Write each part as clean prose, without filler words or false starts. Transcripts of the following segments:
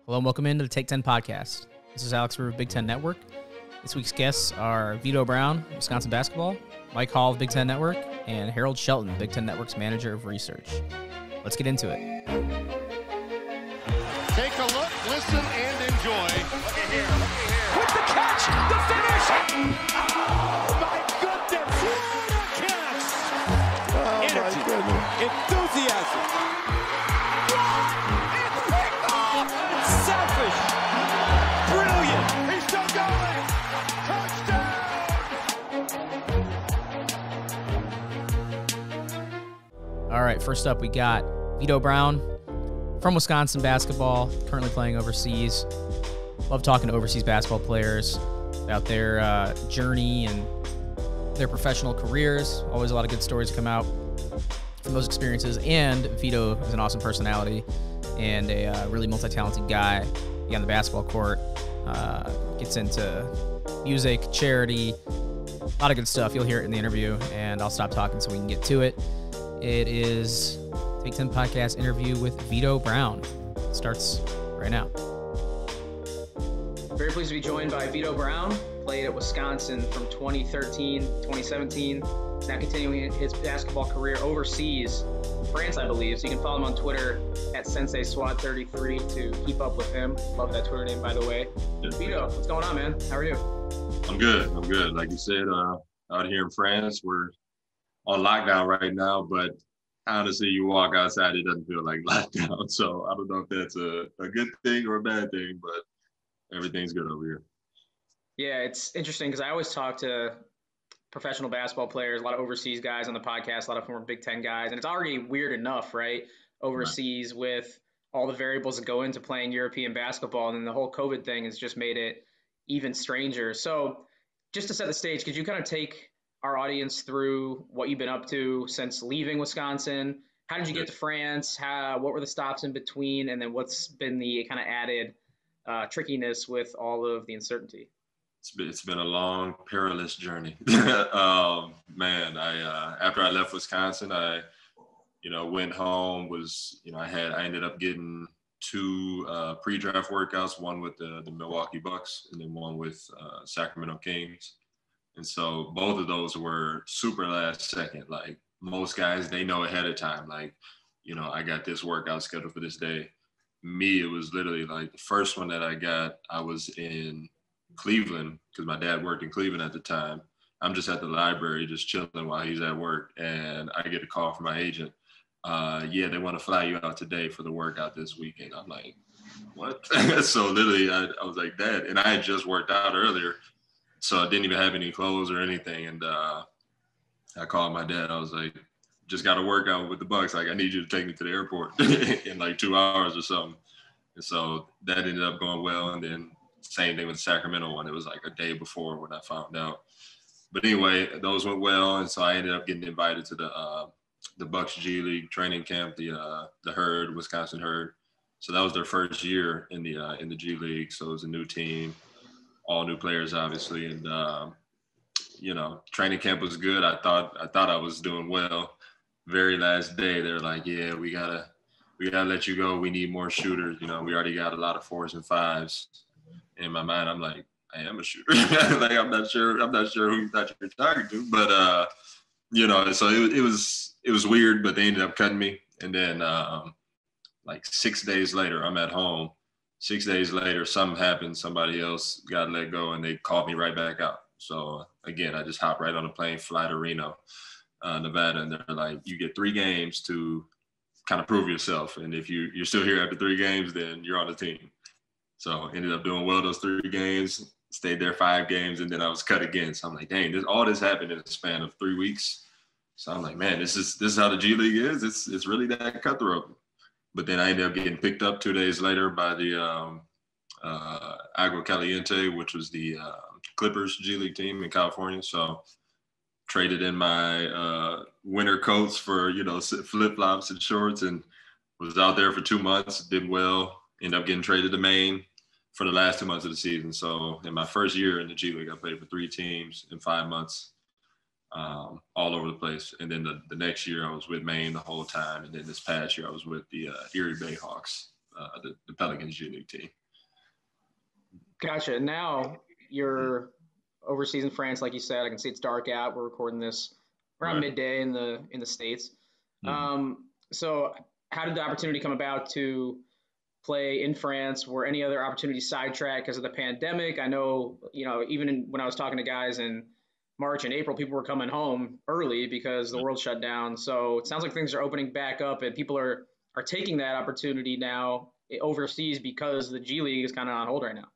Hello and welcome into the Take 10 podcast. This is Alex from Big Ten Network. This week's guests are Vitto Brown, Wisconsin basketball, Mike Hall of Big Ten Network, and Harold Shelton, Big Ten Network's manager of research. Let's get into it. Take a look, listen, and enjoy. Look at here. With the catch, the finish! Oh, my goodness! What a catch! Oh, Energy, my goodness. enthusiasm. It's picked off! It's selfish! Brilliant! He's still going! Touchdown! All right, first up, we got Vitto Brown from Wisconsin basketball, currently playing overseas. Love talking to overseas basketball players about their journey and their professional careers. Always a lot of good stories come out from those experiences. And Vitto is an awesome personality and a really multi-talented guy on the basketball court. Gets into music, charity, a lot of good stuff. You'll hear it in the interview, and I'll stop talking so we can get to it. It is Take 10 podcast interview with Vitto Brown. It starts right now. Very pleased to be joined by Vitto Brown. Played at Wisconsin from 2013, 2017. Now continuing his basketball career overseas, France, I believe. So you can follow him on Twitter at SenseiSwat33 to keep up with him. Love that Twitter name, by the way. Vitto, what's going on, man? How are you? I'm good. Like you said, out here in France, we're on lockdown right now, but honestly, you walk outside, it doesn't feel like lockdown. So I don't know if that's a good thing or a bad thing, but everything's good over here. Yeah, it's interesting because I always talk to professional basketball players, a lot of overseas guys on the podcast, a lot of former Big Ten guys, and it's already weird enough, right? Overseas right. With all the variables that go into playing European basketball, and then the whole COVID thing has just made it even stranger. So just to set the stage, could you kind of take our audience through what you've been up to since leaving Wisconsin? How did you get to France? What were the stops in between? And then what's been the kind of added trickiness with all of the uncertainty? It's been a long, perilous journey. Man, after I left Wisconsin, I went home, I ended up getting two pre-draft workouts, one with the Milwaukee Bucks and then one with Sacramento Kings. And so both of those were super last second. Like most guys, they know ahead of time, like, I got this workout scheduled for this day. Me, it was literally like the first one that I got, I was in Cleveland because my dad worked in Cleveland at the time. I'm just at the library, just chilling while he's at work. And I get a call from my agent. They want to fly you out today for the workout this weekend. I'm like, what? So literally I was like, Dad, and I had just worked out earlier. So I didn't even have any clothes or anything. And I called my dad. I was like, just got a workout with the Bucks. Like, I need you to take me to the airport in like 2 hours or something. And so that ended up going well. And then same thing with the Sacramento one. It was like a day before when I found out. But anyway, those went well. And so I ended up getting invited to the Bucks G League training camp, the Herd, Wisconsin Herd. So that was their first year in the G League. So it was a new team. All new players, obviously, and training camp was good. I thought I was doing well. Very last day, they're like, "Yeah, we gotta let you go. We need more shooters. We already got a lot of 4s and 5s." In my mind, I'm like, I am a shooter. Like I'm not sure who you thought you were talking to, but so it was weird. But they ended up cutting me, and then like 6 days later, I'm at home. 6 days later, something happened. Somebody else got let go, and they called me right back out. So, again, I just hopped right on a plane, fly to Reno, Nevada, and they're like, you get 3 games to kind of prove yourself. And if you're still here after 3 games, then you're on the team. So, ended up doing well those 3 games, stayed there 5 games, and then I was cut again. So, I'm like, dang, all this happened in a span of 3 weeks. So, I'm like, man, this is how the G League is. It's really that cutthroat. But then I ended up getting picked up 2 days later by the Agua Caliente, which was the Clippers G League team in California. So traded in my winter coats for, flip-flops and shorts, and was out there for 2 months, did well, ended up getting traded to Maine for the last 2 months of the season. So in my first year in the G League, I played for 3 teams in 5 months. All over the place. And then the next year I was with Maine the whole time. And then this past year I was with the Erie Bayhawks the Pelicans G League team. Gotcha. Now you're overseas in France, like you said. I can see it's dark out. We're recording this around midday in the States. So how did the opportunity come about to play in France? Were any other opportunities sidetracked because of the pandemic? I know, even when I was talking to guys in March and April, people were coming home early because the world shut down. So it sounds like things are opening back up and people are taking that opportunity now overseas because the G League is kind of on hold right now.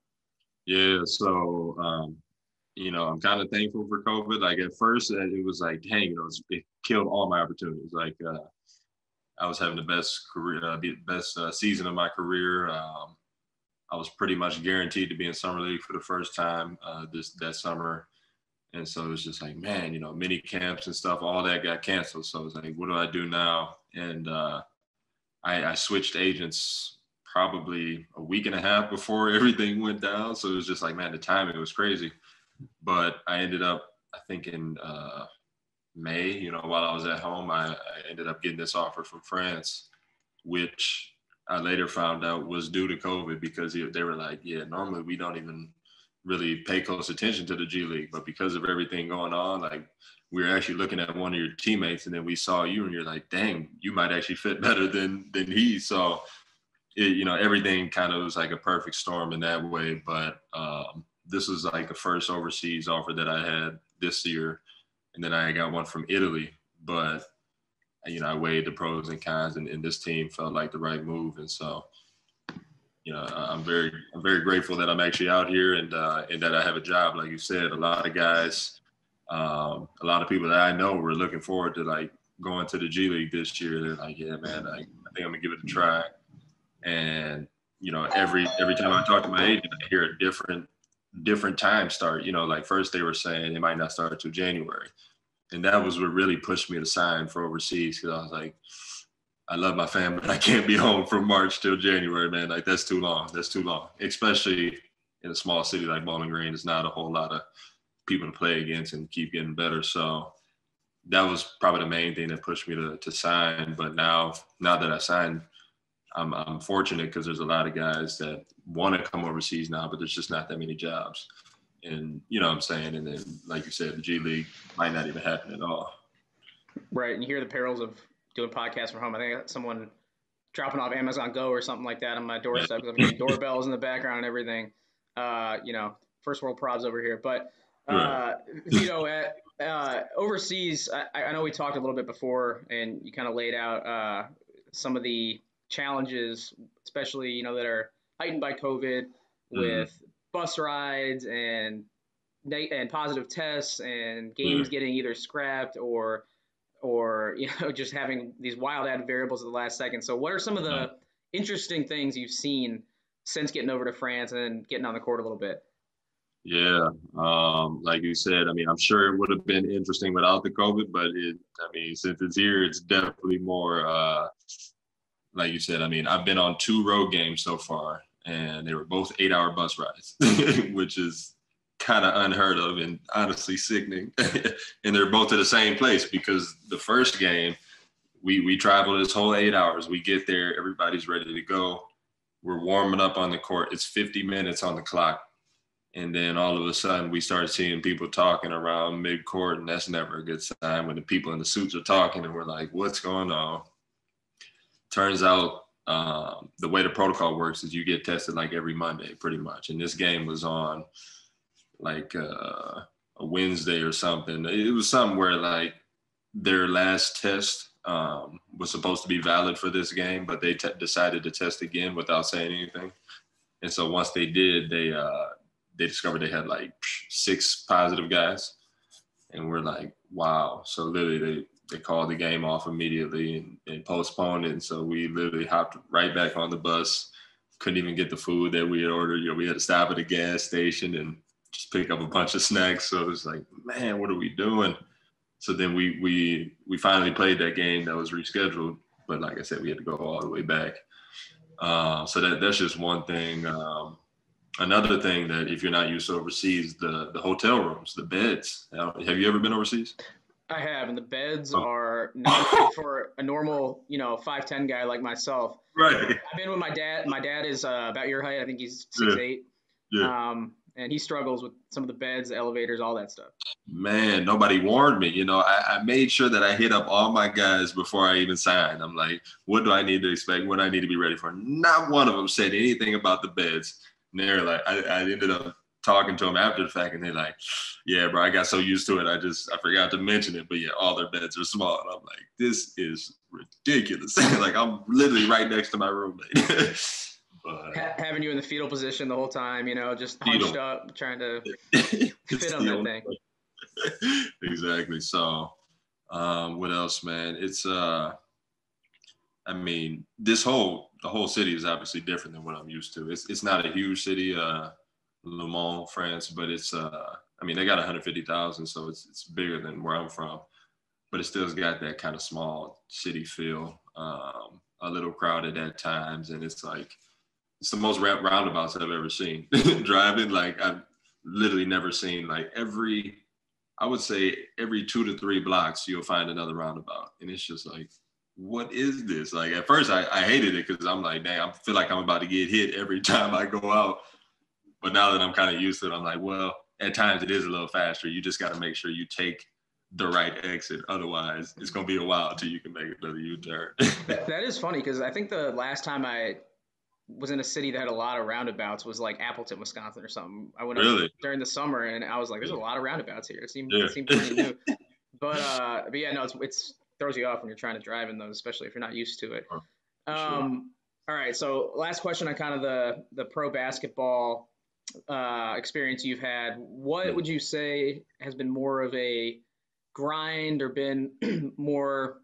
Yeah, so, I'm kind of thankful for COVID. Like at first it was like, dang, it killed all my opportunities. Like I was having the best career, best season of my career. I was pretty much guaranteed to be in summer league for the first time that summer. And so it was just like, man, mini camps and stuff, all that got canceled. So it was like, what do I do now? And I switched agents probably a week and a half before everything went down. So it was just like, man, the timing was crazy. But I ended up, I think in May, while I was at home, I ended up getting this offer from France, which I later found out was due to COVID because they were like, yeah, normally we don't even really pay close attention to the G League, but because of everything going on, like we were actually looking at one of your teammates and then we saw you and you're like, dang, you might actually fit better than he. So, everything kind of was like a perfect storm in that way. But this was like the first overseas offer that I had this year. And then I got one from Italy, but I weighed the pros and cons and this team felt like the right move. And so, I'm very grateful that I'm actually out here and that I have a job. Like you said, a lot of guys, a lot of people that I know were looking forward to like going to the G League this year. They're like, yeah, man, I think I'm gonna give it a try. And, every time I talk to my agent, I hear a different time start. Like first they were saying it might not start until January. And that was what really pushed me to sign for overseas because I was like, I love my family, but I can't be home from March till January, man. Like that's too long. That's too long, especially in a small city like Bowling Green. There's not a whole lot of people to play against and keep getting better. So that was probably the main thing that pushed me to sign. But now that I signed, I'm fortunate because there's a lot of guys that want to come overseas now, but there's just not that many jobs. And you know what I'm saying? And then, like you said, the G League might not even happen at all. Right. And you hear the perils of doing podcasts from home. I think I got someone dropping off Amazon Go or something like that on my doorstep because I'm getting doorbells in the background and everything. First world problems over here. But, Vitto, overseas, I know we talked a little bit before and you kind of laid out some of the challenges, especially, that are heightened by COVID with bus rides and positive tests and games getting either scrapped or just having these wild added variables at the last second. So what are some of the interesting things you've seen since getting over to France and then getting on the court a little bit? Yeah. Like you said, I'm sure it would have been interesting without the COVID, but since it's here, it's definitely more, like you said, I've been on 2 road games so far and they were both 8-hour bus rides, which is kind of unheard of and honestly sickening. And they're both to the same place because the first game, we travel this whole 8 hours. We get there, everybody's ready to go. We're warming up on the court. It's 50 minutes on the clock. And then all of a sudden we start seeing people talking around mid-court, and that's never a good sign when the people in the suits are talking and we're like, what's going on? Turns out the way the protocol works is you get tested like every Monday pretty much. And this game was on like a Wednesday or something. It was something where like their last test was supposed to be valid for this game, but they decided to test again without saying anything. And so once they did, they discovered they had like 6 positive guys. And we're like, wow. So literally they called the game off immediately and postponed it. And so we literally hopped right back on the bus, couldn't even get the food that we had ordered. We had to stop at a gas station and just pick up a bunch of snacks. So it was like, man, what are we doing? So then we finally played that game that was rescheduled. But like I said, we had to go all the way back. So that's just one thing. Another thing that if you're not used to overseas, the hotel rooms, the beds. Have you ever been overseas? I have, and the beds Oh. are not fit for a normal, 5'10" guy like myself. Right. I've been with my dad. My dad is about your height. I think he's Yeah. 6'8". Yeah. And he struggles with some of the beds, the elevators, all that stuff. Man, nobody warned me. I made sure that I hit up all my guys before I even signed. I'm like, what do I need to expect? What do I need to be ready for? Not one of them said anything about the beds. And they're like, I ended up talking to them after the fact, and they're like, yeah, bro, I got so used to it. I forgot to mention it. But yeah, all their beds are small. And I'm like, this is ridiculous. Like, I'm literally right next to my roommate. But having you in the fetal position the whole time, just hunched up, trying to fit on that thing. Exactly. So, what else, man? It's I mean, the whole city is obviously different than what I'm used to. It's not a huge city, Le Mans, France, but it's I mean, they got 150,000, so it's bigger than where I'm from, but it still's got that kind of small city feel, a little crowded at times, and it's like it's the most roundabouts I've ever seen. Driving, like, I've literally never seen, like, I would say every 2 to 3 blocks you'll find another roundabout, and it's just like, what is this? Like, at first I hated it because I'm like, dang, I feel like I'm about to get hit every time I go out. But now that I'm kind of used to it, I'm like, well, at times it is a little faster. You just got to make sure you take the right exit. Otherwise, it's going to be a while until you can make another U-turn. That is funny because I think the last time I was in a city that had a lot of roundabouts was like Appleton, Wisconsin or something. I went up during the summer and I was like, there's a lot of roundabouts here. It seemed pretty new. But yeah, no, it's throws you off when you're trying to drive in those, especially if you're not used to it. All right, so last question on kind of the pro basketball experience you've had. What would you say has been more of a grind or been more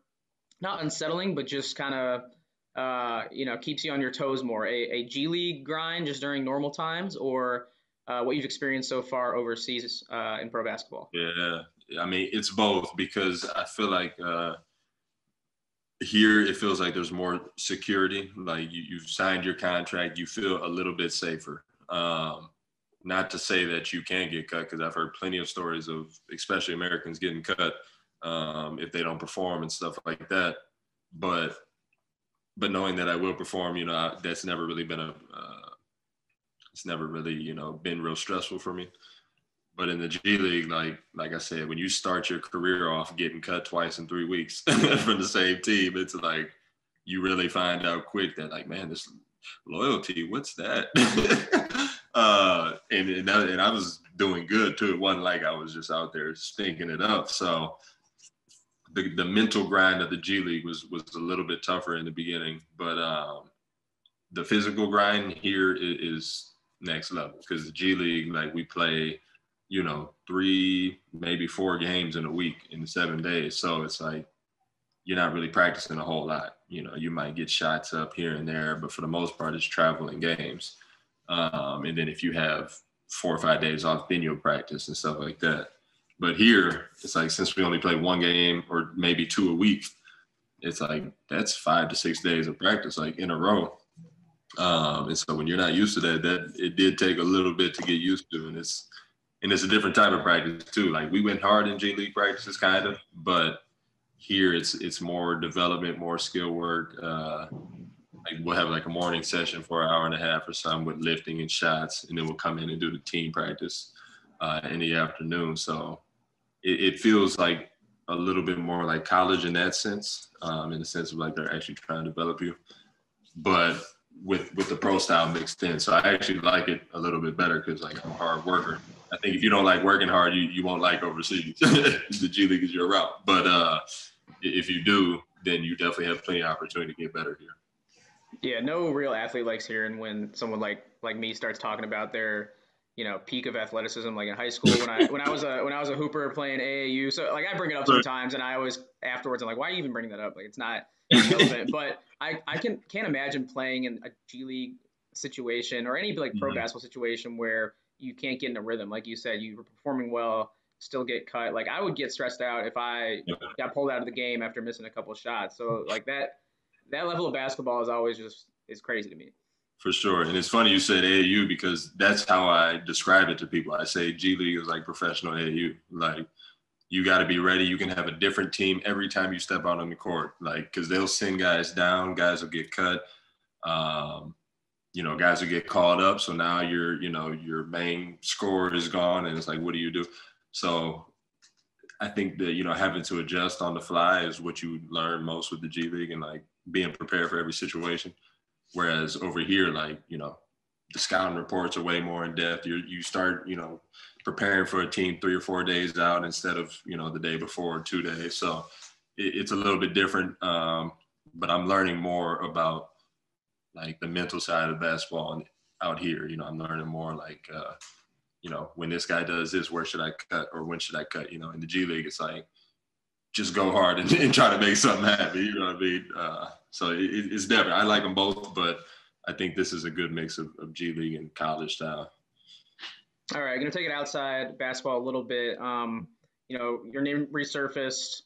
not unsettling, but just kind of keeps you on your toes more? A G League grind just during normal times, or what you've experienced so far overseas in pro basketball? Yeah, I mean, it's both, because I feel like here it feels like there's more security. Like you've signed your contract, you feel a little bit safer. Not to say that you can get cut, because I've heard plenty of stories of especially Americans getting cut if they don't perform and stuff like that. But knowing that I will perform, that's never really been it's never really, been real stressful for me. But in the G League, like I said, when you start your career off getting cut twice in 3 weeks from the same team, it's like you really find out quick that, like, man, this loyalty, what's that? And I was doing good too. It wasn't like I was just out there stinking it up. So the mental grind of the G League was a little bit tougher in the beginning, but the physical grind here is next level, because the G League, like, we play 3, maybe 4 games in a week in 7 days. So it's like you're not really practicing a whole lot. You might get shots up here and there, but for the most part, it's traveling games. And then if you have 4 or 5 days off, then you'll practice and stuff like that. But here, it's like, since we only play 1 game or maybe 2 a week, it's like that's 5 to 6 days of practice, like, in a row. And so when you're not used to that it did take a little bit to get used to, and it's a different type of practice too. Like, we went hard in G League practices, kind of, but here it's more development, more skill work. Like, we'll have like a morning session for an hour and a half or something with lifting and shots, and then we'll come in and do the team practice in the afternoon. So it feels like a little bit more like college in that sense, in the sense of, like, they're actually trying to develop you, but with the pro style mixed in. So I actually like it a little bit better, because, like, I'm a hard worker. I think if you don't like working hard, you won't like overseas. The G League is your route. But if you do, then you definitely have plenty of opportunity to get better here. Yeah, no real athlete likes hearing when someone like me starts talking about their peak of athleticism, like in high school when I was a hooper playing AAU. So, like, I bring it up sometimes, and I always afterwards I'm like, why are you even bringing that up? Like, it's not relevant. But I can't imagine playing in a G League situation or any, like, pro basketball situation where you can't get in a rhythm. Like you said, you were performing well, still get cut. Like, I would get stressed out if I got pulled out of the game after missing a couple of shots. So, like, that level of basketball is always is crazy to me. For sure. And it's funny you said AAU, because that's how I describe it to people. I say G League is like professional AAU. Like, you got to be ready. You can have a different team every time you step out on the court, like, because they'll send guys down, guys will get cut, guys will get called up. So now your main scorer is gone, and it's like, what do you do? So I think that, having to adjust on the fly is what you learn most with the G League, and like being prepared for every situation. Whereas over here, like, the scouting reports are way more in depth. You start, preparing for a team 3 or 4 days out instead of, the day before or 2 days. So it's a little bit different. But I'm learning more about like the mental side of basketball out here. I'm learning more like, when this guy does this, where should I cut, or when should I cut? In the G League, it's like, just go hard and try to make something happen. You know what I mean? So it's different. I like them both, but I think this is a good mix of G League and college style. All right, going to take it outside basketball a little bit. Your name resurfaced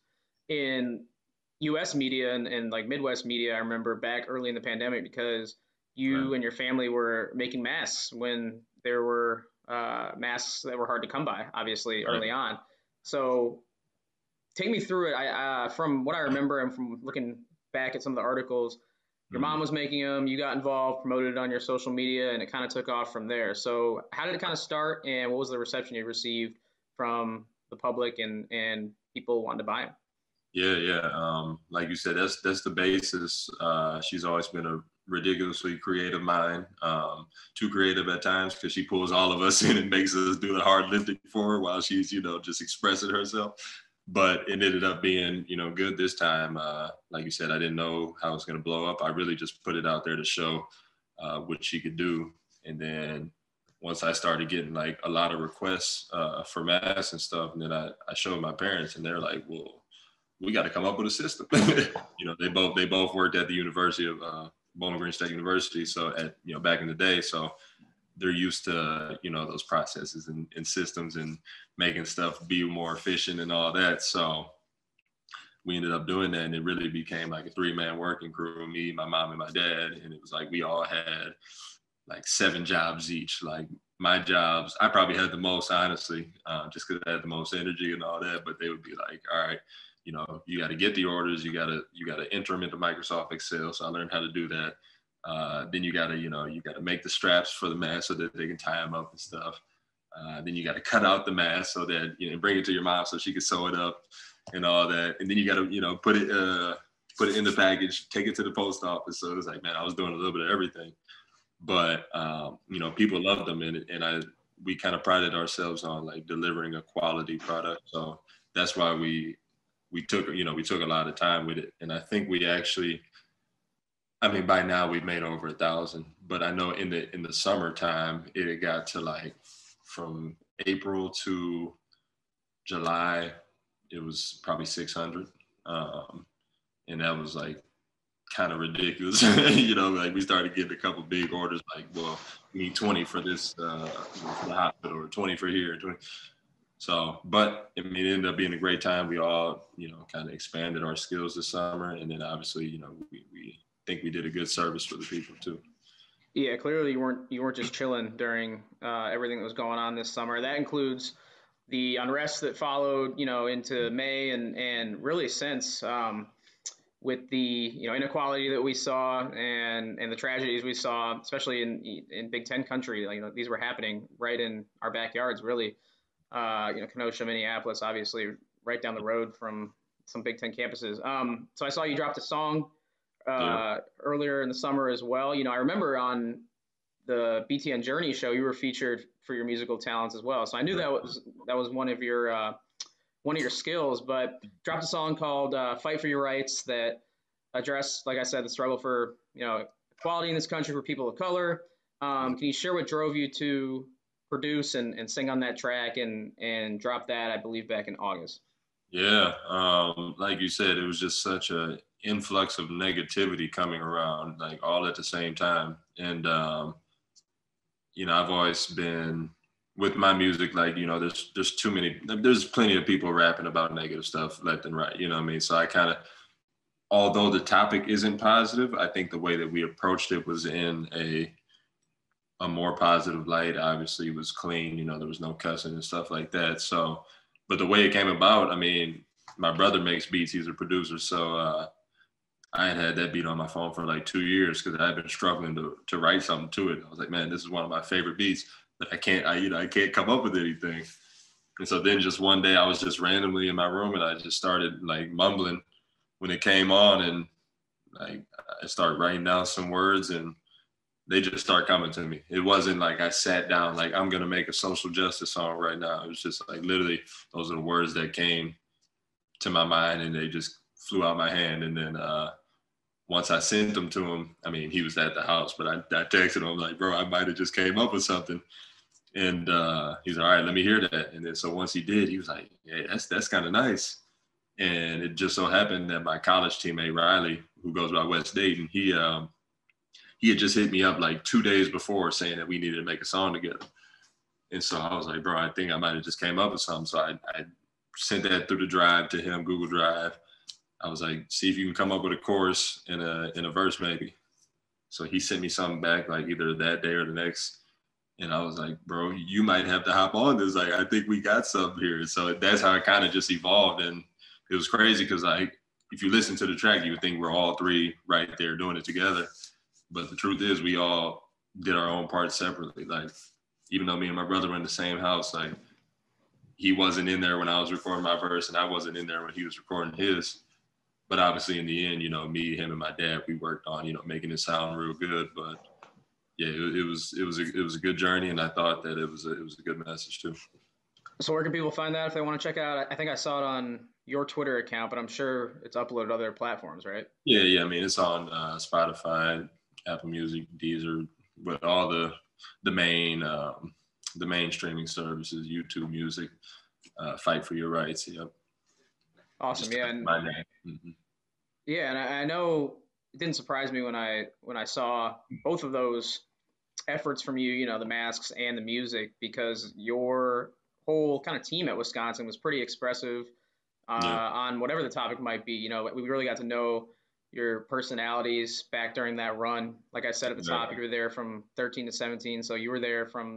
in U.S. media and like Midwest media. I remember back early in the pandemic because you and your family were making masks when there were masks that were hard to come by, obviously, early on. So take me through it. I from what I remember and from looking back at some of the articles, your mom was making them, you got involved, promoted it on your social media, and it kind of took off from there. So how did it kind of start, and what was the reception you received from the public and people wanting to buy them? Yeah. Like you said, that's the basis. She's always been a ridiculously creative mind, too creative at times, because she pulls all of us in and makes us do the hard lifting for her while she's, just expressing herself. But it ended up being, good this time. Like you said, I didn't know how it was going to blow up. I really just put it out there to show what she could do. And then once I started getting like a lot of requests for masks and stuff, and then I showed my parents, and they're like, well, we got to come up with a system. They both worked at the University of Bowling Green State University. So back in the day, so they're used to, those processes and systems and making stuff be more efficient and all that. So we ended up doing that, and it really became like a 3-man working crew, me, my mom, and my dad. And it was like, we all had like 7 jobs each. Like my jobs, I probably had the most, honestly, just because I had the most energy and all that, but they would be like, all right, you got to get the orders, you got to enter them into Microsoft Excel. So I learned how to do that. Then you gotta make the straps for the mask so that they can tie them up and stuff. Then you gotta cut out the mask so that, bring it to your mom so she can sew it up and all that. And then you gotta, put it in the package, take it to the post office. So it was like, man, I was doing a little bit of everything. But, people loved them, and we kind of prided ourselves on like delivering a quality product. So that's why we took a lot of time with it. And I think we actually, by now we've made over 1,000, but I know in the summertime, it got to like from April to July, it was probably 600. And that was like kind of ridiculous. Like we started getting a couple big orders, like, well, we need 20 for this, for the hospital, or 20 for here, 20. So, but it ended up being a great time. We all, kind of expanded our skills this summer. And then obviously, we think we did a good service for the people too. Yeah, clearly you weren't just chilling during everything that was going on this summer. That includes the unrest that followed, into May and really since, with the inequality that we saw and the tragedies we saw, especially in Big Ten country. These were happening right in our backyards, really. Kenosha, Minneapolis, obviously right down the road from some Big Ten campuses. So I saw you dropped a song earlier in the summer as well. I remember on the BTN Journey show, you were featured for your musical talents as well. So I knew that was one of your skills, but dropped a song called Fight for Your Rights that addressed, like I said, the struggle for, equality in this country for people of color. Can you share what drove you to produce and sing on that track and drop that, I believe, back in August? Yeah. Like you said, it was just such a influx of negativity coming around, like all at the same time. And, I've always been with my music, like, there's plenty of people rapping about negative stuff left and right, So I kind of, although the topic isn't positive, I think the way that we approached it was in a more positive light. Obviously it was clean, there was no cussing and stuff like that. So But the way it came about, I mean, my brother makes beats. He's a producer. So I had that beat on my phone for like 2 years because I had been struggling to write something to it. I was like, man, this is one of my favorite beats, but I can't come up with anything. And so then just one day I was just randomly in my room and I just started like mumbling when it came on, and like I started writing down some words and they just start coming to me. It wasn't like I sat down like I'm gonna make a social justice song right now. It was just like literally those are the words that came to my mind and they just flew out my hand. And then once I sent them to him, I mean, he was at the house, but I texted him like, bro, I might have just came up with something. And he's like, all right, let me hear that. And then so once he did, he was like, yeah, that's kind of nice. And it just so happened that my college teammate Riley, who goes by West Dayton, he had just hit me up like 2 days before saying that we needed to make a song together. And so I was like, bro, I think I might have just came up with something. So I sent that through the drive to him, Google Drive. I was like, see if you can come up with a chorus and a verse maybe. So he sent me something back like either that day or the next. And I was like, bro, you might have to hop on this. Like, I think we got something here. So that's how it kind of just evolved. And it was crazy because like, if you listen to the track, you would think we're all three right there doing it together. But the truth is we all did our own parts separately. Like, even though me and my brother were in the same house, like he wasn't in there when I was recording my verse and I wasn't in there when he was recording his. But obviously in the end, you know, me, him, and my dad, we worked on, you know, making it sound real good. But yeah, it was a good journey, and I thought that it was a good message too. So where can people find that if they want to check it out? I think I saw it on your Twitter account, but I'm sure it's uploaded to other platforms, right? Yeah. I mean, it's on Spotify, Apple Music, Deezer, but all the main streaming services, YouTube Music, Fight for Your Rights. Yep. Awesome. Just Yeah. And, my name. Mm-hmm. yeah, and I know it didn't surprise me when I saw both of those efforts from you, you know, the masks and the music, because your whole kind of team at Wisconsin was pretty expressive on whatever the topic might be. You know, we really got to know your personalities back during that run. Like I said at the top, you were there from 13 to 17, so you were there from,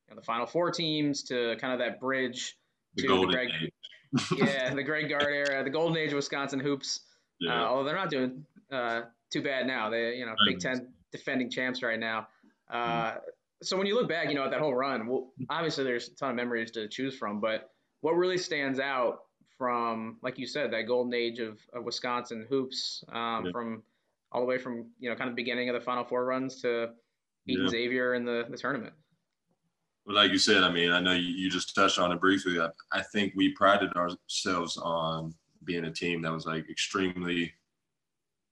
you know, the Final Four teams to kind of that bridge The to golden the Greg, age. the Greg Gard era, the golden age of Wisconsin hoops. Yeah. Although they're not doing too bad now. They, you know, Big Ten defending champs right now. So when you look back, you know, at that whole run, well, obviously there's a ton of memories to choose from, but what really stands out from, like you said, that golden age of Wisconsin hoops, from all the way from, you know, kind of the beginning of the Final Four runs to beating Xavier in the tournament? Well, like you said, I mean, I know you just touched on it briefly. I think we prided ourselves on being a team that was like extremely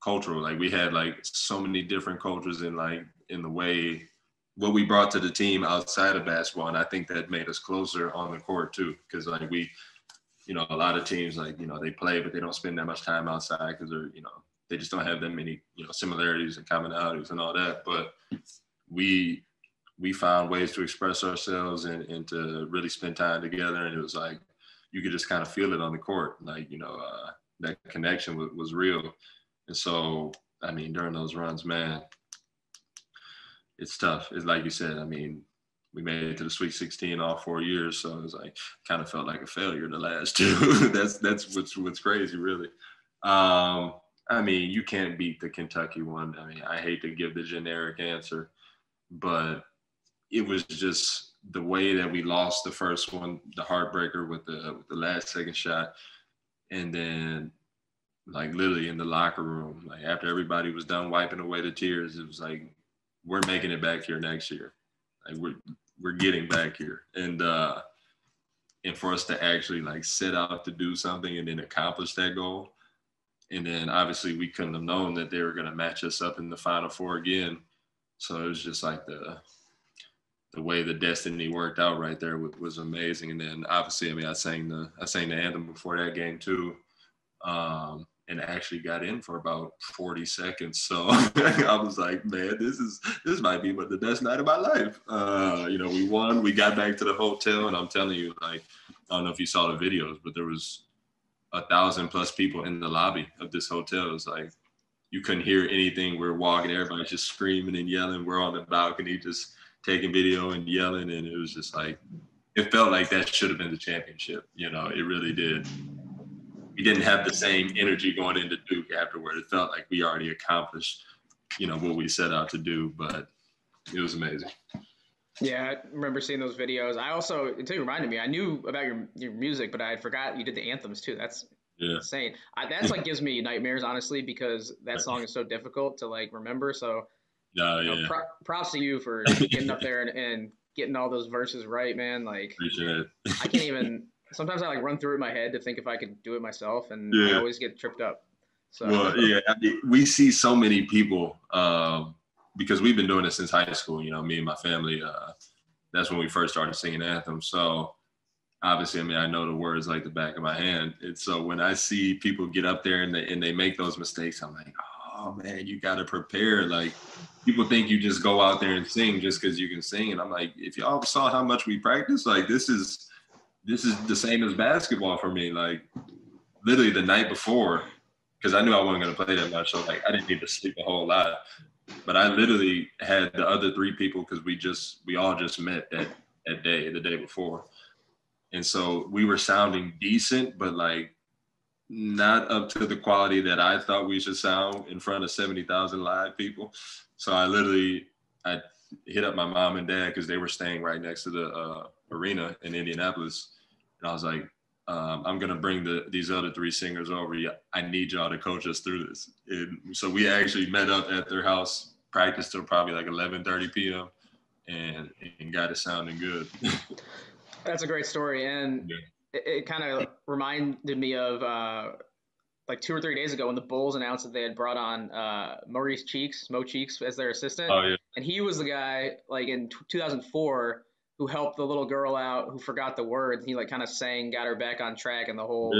cultural. Like we had like so many different cultures in the way what we brought to the team outside of basketball. And I think that made us closer on the court too. Cause like we, you know, a lot of teams like, you know, they play, but they don't spend that much time outside because they're, you know, they just don't have that many, you know, similarities and commonalities and all that. But we found ways to express ourselves and to really spend time together. And it was like, you could just kind of feel it on the court. Like, you know, that connection was real. And so, I mean, during those runs, man, it's tough. It's like you said, I mean, we made it to the Sweet 16 all 4 years. So it was like, kind of felt like a failure the last two. that's what's crazy, really. I mean, you can't beat the Kentucky one. I mean, I hate to give the generic answer, but it was just the way that we lost the first one, the heartbreaker with the last second shot. And then like literally in the locker room, like after everybody was done wiping away the tears, it was like, we're making it back here next year. Like we're getting back here. And for us to actually like set out to do something and then accomplish that goal. And then obviously we couldn't have known that they were going to match us up in the Final Four again. So it was just like the way the destiny worked out right there was amazing. And then obviously, I mean, I sang the anthem before that game too. And actually got in for about 40 seconds. So I was like, man, this might be the best night of my life. You know, we won, we got back to the hotel, and I'm telling you, like, I don't know if you saw the videos, but there was 1,000+ people in the lobby of this hotel. It was like, you couldn't hear anything. We're walking, everybody's just screaming and yelling. We're on the balcony just taking video and yelling. And it was just like, it felt like that should have been the championship. You know, it really did. We didn't have the same energy going into Duke afterward. It felt like we already accomplished, you know, what we set out to do, but it was amazing. Yeah, I remember seeing those videos. I also, until you reminded me, I knew about your music, but I forgot you did the anthems too. That's insane. That's like gives me nightmares, honestly, because that song is so difficult to like remember. So, props to you for getting up there and getting all those verses right, man. Like, Appreciate it. I can't even. Sometimes I like run through it in my head to think if I could do it myself, and I always get tripped up. So. Well, yeah, I mean, we see so many people because we've been doing it since high school. You know, me and my family. That's when we first started singing anthems. So obviously, I mean, I know the words like the back of my hand. And so when I see people get up there and they make those mistakes, I'm like, oh man, you got to prepare. Like, people think you just go out there and sing just because you can sing. And I'm like, if y'all saw how much we practice, like this is the same as basketball for me. Like, literally the night before, because I knew I wasn't going to play that much, so like I didn't need to sleep a whole lot. But I literally had the other three people because we all just met the day before. And so we were sounding decent, but like not up to the quality that I thought we should sound in front of 70,000 live people. So I hit up my mom and dad because they were staying right next to the arena in Indianapolis. And I was like, I'm going to bring these other three singers over. I need y'all to coach us through this. And so we actually met up at their house, practiced till probably like 11:30 p.m. and got it sounding good. That's a great story. And it kind of reminded me of like 2 or 3 days ago when the Bulls announced that they had brought on Mo Cheeks as their assistant. Oh, yeah. And he was the guy like in 2004 who helped the little girl out who forgot the words. He like kind of sang, got her back on track, and the whole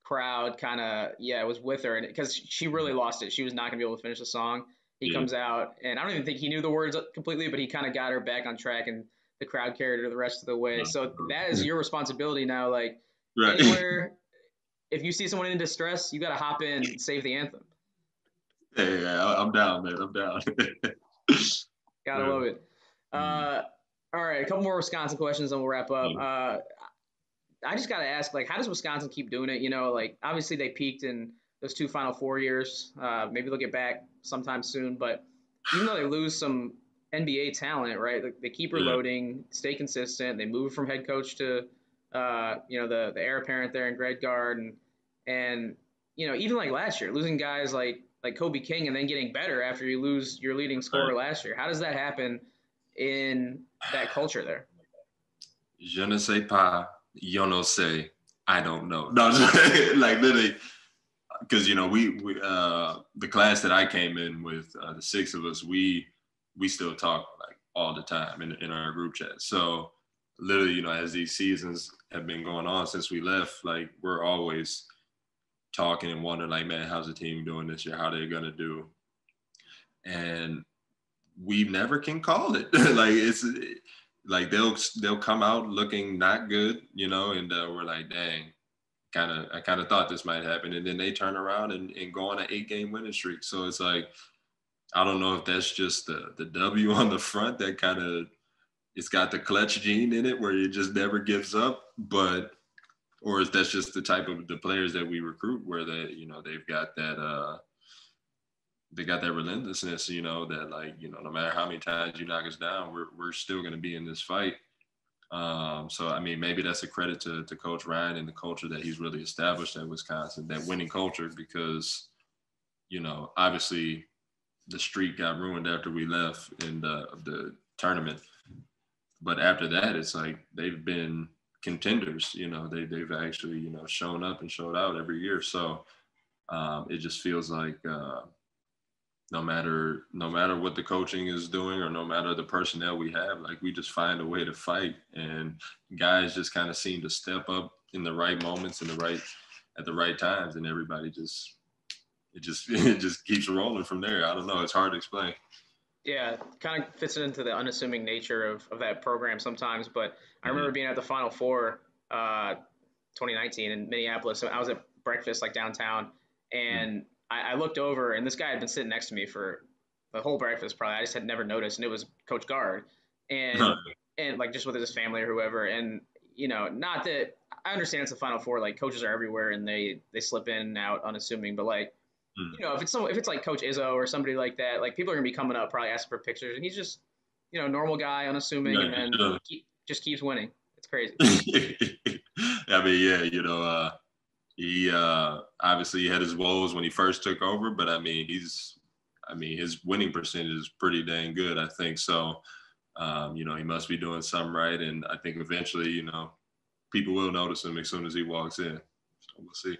crowd kind of, was with her. And because she really lost it. She was not going to be able to finish the song. He comes out, and I don't even think he knew the words completely, but he kind of got her back on track, and the crowd carried her the rest of the way. So that is your responsibility now. Like, anywhere, if you see someone in distress, you got to hop in and save the anthem. Yeah, I'm down, man. I'm down. Gotta love it. All right, a couple more Wisconsin questions, and we'll wrap up. I just gotta ask, like, how does Wisconsin keep doing it? You know, like, obviously they peaked in those 2 Final Four years. Maybe they'll get back sometime soon, but even though they lose some NBA talent, right? Like, they keep reloading, stay consistent. They move from head coach to, the heir apparent there in Greg Gard, and even like last year, losing guys like Kobe King and then getting better after you lose your leading scorer last year. How does that happen in that culture there? Je ne sais pas, yo no sé, I don't know. No, like literally, because we the class that I came in with, the 6 of us, we still talk like all the time in our group chat. So literally, as these seasons have been going on since we left, like we're always talking and wondering, like, man, how's the team doing this year? How they're gonna do? And we never can call it. Like, it's like they'll come out looking not good, and we're like, dang, I kind of thought this might happen, and then they turn around and go on an 8-game winning streak. So it's like, I don't know if that's just the W on the front that kind of, it's got the clutch gene in it where it just never gives up, or if that's just the type of the players that we recruit where they've got that they got that relentlessness, that like, no matter how many times you knock us down, we're still going to be in this fight. So, I mean, maybe that's a credit to Coach Ryan and the culture that he's really established at Wisconsin, that winning culture, because, obviously the streak got ruined after we left in the tournament. But after that, it's like they've been contenders. They've actually, shown up and showed out every year. So it just feels like no matter what the coaching is doing or no matter the personnel we have, like we just find a way to fight, and guys just kind of seem to step up in the right moments at the right times, and everybody it just keeps rolling from there. I don't know. It's hard to explain. Yeah, kind of fits into the unassuming nature of that program sometimes. But I remember being at the Final Four 2019 in Minneapolis. So I was at breakfast like downtown, and I looked over, and this guy had been sitting next to me for the whole breakfast probably. I just had never noticed, and it was Coach Gard. And and like just with his family or whoever. And, you know, not that I understand it's the Final Four, like coaches are everywhere and they slip in and out unassuming, but like, you know, if it's like Coach Izzo or somebody like that, like people are gonna be coming up probably asking for pictures, and he's just, you know, normal guy, unassuming, and then just keeps winning. It's crazy. I mean, yeah, you know, he obviously had his woes when he first took over, but I mean, his winning percentage is pretty dang good, I think. So, you know, he must be doing something right, and I think eventually, you know, people will notice him as soon as he walks in. So we'll see.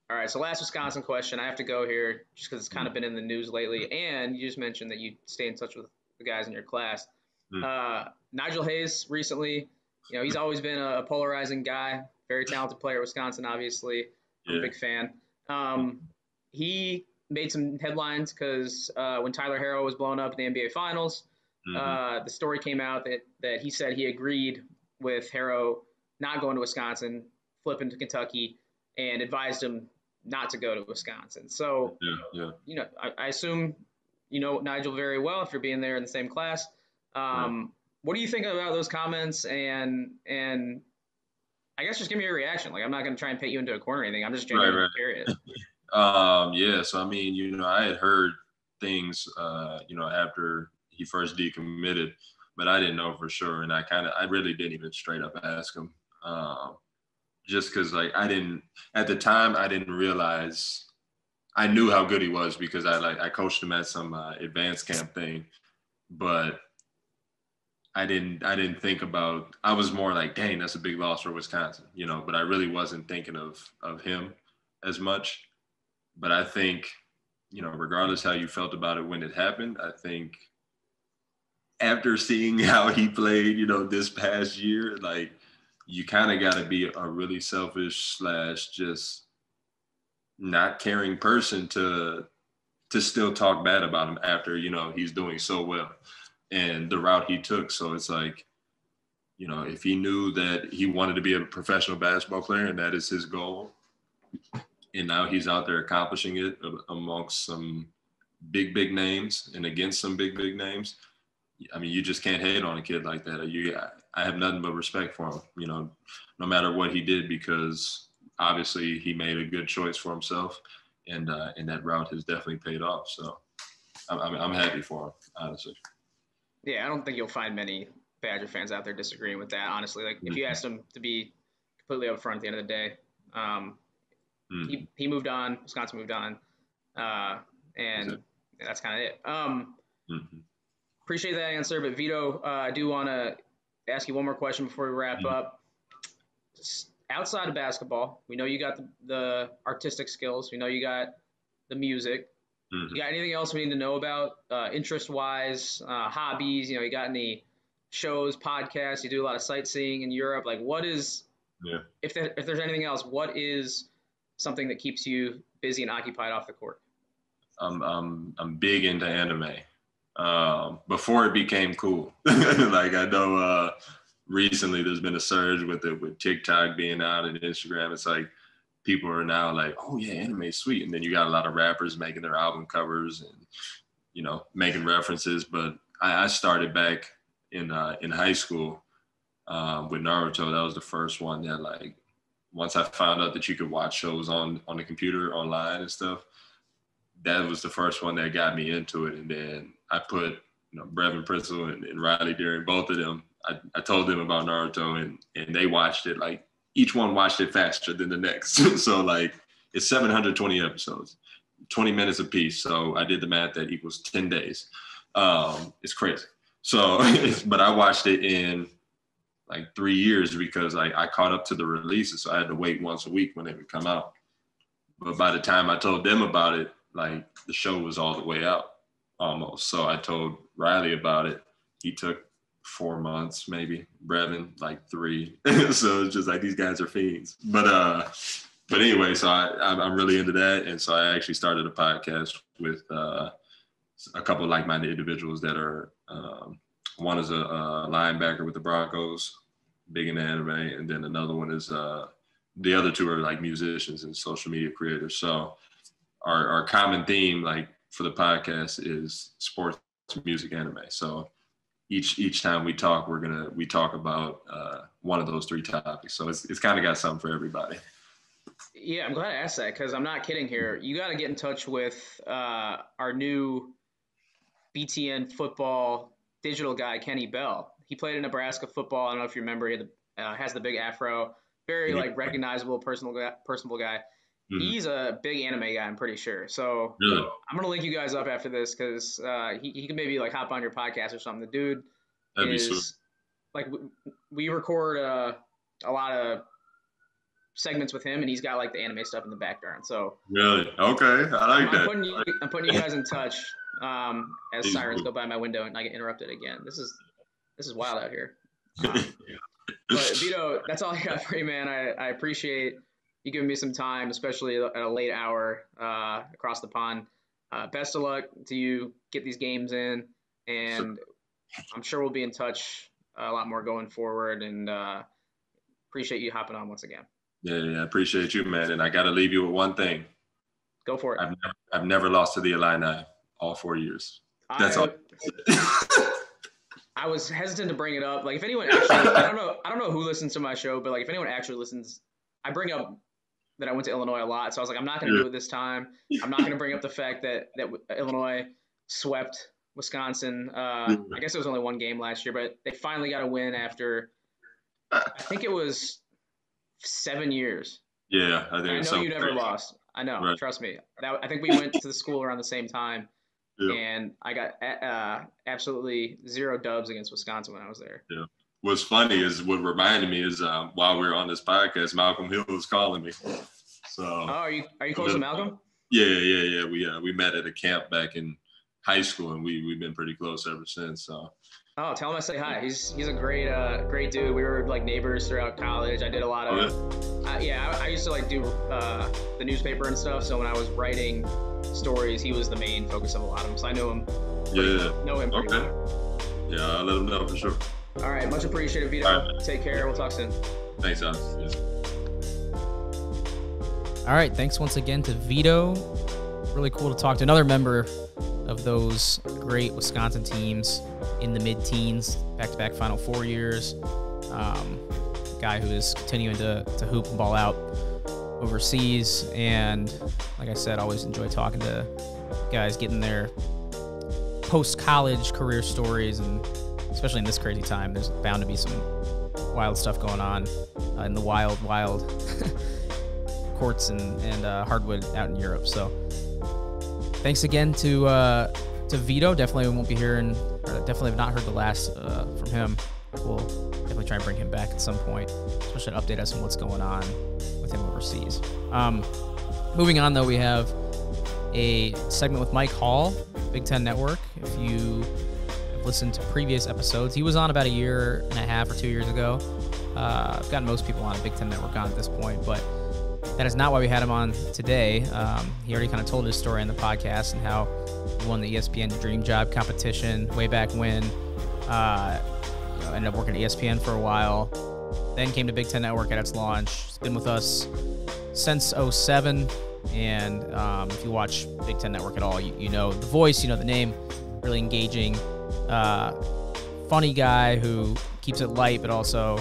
All right, so last Wisconsin question. I have to go here just because it's kind of been in the news lately, and you just mentioned that you stay in touch with the guys in your class. Nigel Hayes recently, you know, he's always been a polarizing guy, very talented player at Wisconsin, obviously. I'm a big fan. He made some headlines because when Tyler Herro was blown up in the NBA Finals, the story came out that he said he agreed with Herro not going to Wisconsin, flipping to Kentucky, and advised him not to go to Wisconsin. So, you know, I assume you know Nigel very well if you're being there in the same class. What do you think about those comments? And I guess just give me your reaction. Like, I'm not going to try and paint you into a corner or anything. I'm just genuinely curious. Yeah. So, I mean, you know, I had heard things, you know, after he first decommitted, but I didn't know for sure. And I really didn't even straight up ask him. Just because, like, at the time, I didn't realize, I knew how good he was because I coached him at some advanced camp thing, but I didn't think about, I was more like, dang, that's a big loss for Wisconsin, you know, but I really wasn't thinking of him as much. But I think, you know, regardless how you felt about it when it happened, I think after seeing how he played, you know, this past year, like, you kind of got to be a really selfish / just not caring person to still talk bad about him after, you know, he's doing so well and the route he took. So it's like, you know, if he knew that he wanted to be a professional basketball player and that is his goal, and now he's out there accomplishing it amongst some big names and against some big names, I mean, you just can't hate on a kid like that. I have nothing but respect for him, you know, no matter what he did, because obviously he made a good choice for himself, and that route has definitely paid off. So I'm happy for him, honestly. Yeah, I don't think you'll find many Badger fans out there disagreeing with that, honestly. Like, if you asked him to be completely upfront at the end of the day, he moved on, Wisconsin moved on, and that's kind of it. Appreciate that answer, but Vitto, I do want to ask you one more question before we wrap up. Outside of basketball, we know you got the artistic skills. We know you got the music. You got anything else we need to know about interest-wise, hobbies? You know, you got any shows, podcasts? You do a lot of sightseeing in Europe. Like, what is if there's anything else, what is something that keeps you busy and occupied off the court? I'm big into anime. Before it became cool. Like, I know recently there's been a surge with TikTok being out and Instagram. It's like people are now like, oh yeah, anime is sweet. And then you got a lot of rappers making their album covers and, you know, making references. But I started back in high school with Naruto. That was the first one that, like, once I found out that you could watch shows on the computer online and stuff, that was the first one that got me into it. And then I put, you know, Brevin Pritzel and Riley Deering, both of them, I told them about Naruto, and they watched it. Like, each one watched it faster than the next. So, like, it's 720 episodes, 20 minutes a piece. So I did the math, that equals 10 days. It's crazy. So, but I watched it in like 3 years because I caught up to the releases. So I had to wait once a week when they would come out. But by the time I told them about it, like, the show was all the way out almost. So I told Riley about it. He took 4 months, maybe. Brevin, like 3. So it's just like, these guys are fiends. But anyway, so I'm really into that. And so I actually started a podcast with a couple of like-minded individuals that are, one is a linebacker with the Broncos, big in anime. And then another one is, the other two are like musicians and social media creators. So our common theme, like, for the podcast is sports, music, anime. So, each time we talk, we talk about one of those 3 topics. So it's kind of got something for everybody. Yeah, I'm glad I asked that because I'm not kidding here. You got to get in touch with our new BTN football digital guy, Kenny Bell. He played in Nebraska football. I don't know if you remember. He has the big afro, very like recognizable, personable guy. Mm-hmm. He's a big anime guy, I'm pretty sure. So really? I'm gonna link you guys up after this because he can maybe like hop on your podcast or something. The dude is like we record a lot of segments with him, and he's got like the anime stuff in the background. So really, okay, I like that. I'm putting you guys in touch as sirens go by my window and I get interrupted again. This is wild out here. But Vitto, that's all I got for you, man. I appreciate you giving me some time, especially at a late hour across the pond. Best of luck to you. Get these games in, and I'm sure we'll be in touch a lot more going forward. And appreciate you hopping on once again. Yeah, I appreciate you, man. And I got to leave you with one thing. Go for it. I've never lost to the Illini all 4 years. That's all. I was hesitant to bring it up. Like, if anyone actually, I don't know who listens to my show, but like, if anyone actually listens, I bring up that I went to Illinois a lot. So I was like, I'm not going to do it this time. I'm not going to bring up the fact that Illinois swept Wisconsin. I guess it was only one game last year, but they finally got a win after, I think it was 7 years. Yeah, I think I know you never lost. I know. Right. Trust me. I think we went to the school around the same time, and I got absolutely 0 dubs against Wisconsin when I was there. Yeah. What's funny is what reminded me is while we were on this podcast, Malcolm Hill was calling me. So. Oh, are you close to Malcolm? Yeah. We met at a camp back in high school, and we've been pretty close ever since. So. Oh, tell him I say hi. He's a great dude. We were like neighbors throughout college. I did a lot of I used to like do the newspaper and stuff. So when I was writing stories, he was the main focus of a lot of them. So I know him. Know him pretty well. Yeah, I'll let him know for sure. All right, much appreciated, Vitto. All right. Take care. We'll talk soon. Thanks, Alex. Yes. All right, thanks once again to Vitto. Really cool to talk to another member of those great Wisconsin teams in the mid-teens, back-to-back Final Four years. Guy who is continuing to hoop and ball out overseas. And like I said, always enjoy talking to guys getting their post-college career stories, and especially in this crazy time, there's bound to be some wild stuff going on in the wild courts and hardwood out in Europe. So thanks again to Vitto. Definitely won't be hearing, or definitely have not heard the last from him. We'll definitely try and bring him back at some point, especially to update us on what's going on with him overseas. Moving on, though, we have a segment with Mike Hall, Big Ten Network. If you have listened to previous episodes, he was on about 1.5 years or 2 years ago. I've gotten most people on Big Ten Network on at this point, but that is not why we had him on today. He already kind of told his story on the podcast and how he won the ESPN Dream Job competition way back when. Ended up working at ESPN for a while. Then came to Big Ten Network at its launch. He's been with us since 2007. And if you watch Big Ten Network at all, you know the voice, you know the name. Really engaging, funny guy who keeps it light, but also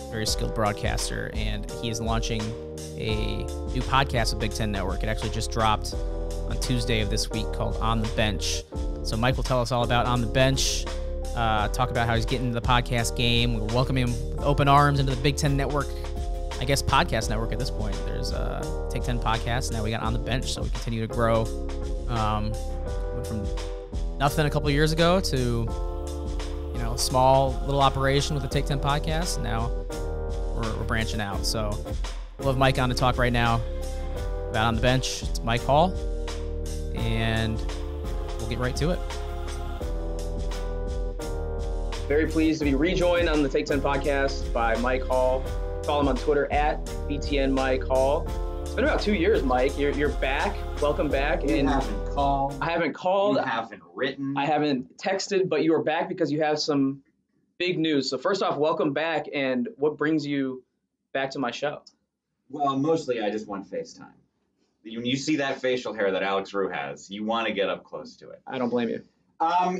very skilled broadcaster. And he is launching a new podcast with Big Ten Network. It actually just dropped on Tuesday of this week called On the Bench. So Mike will tell us all about On the Bench, talk about how he's getting into the podcast game. We're welcoming him with open arms into the Big Ten Network, I guess podcast network at this point. There's Take 10 podcasts. Now we got On the Bench, so we continue to grow. Went from nothing a couple of years ago to, a small little operation with the Take 10 podcast. And now we're branching out. So we'll have Mike on to talk right now about On the Bench. It's Mike Hall, and we'll get right to it. Very pleased to be rejoined on the Take 10 podcast by Mike Hall. Follow him on Twitter at BTN Mike Hall. It's been about 2 years, Mike. You're back. Welcome back. You haven't called. I haven't called. You haven't written. I haven't texted, but you are back because you have some big news. So first off, welcome back. And what brings you back to my show? Well, mostly I just want FaceTime. When you see that facial hair that Alex Rue has, you want to get up close to it. I don't blame you.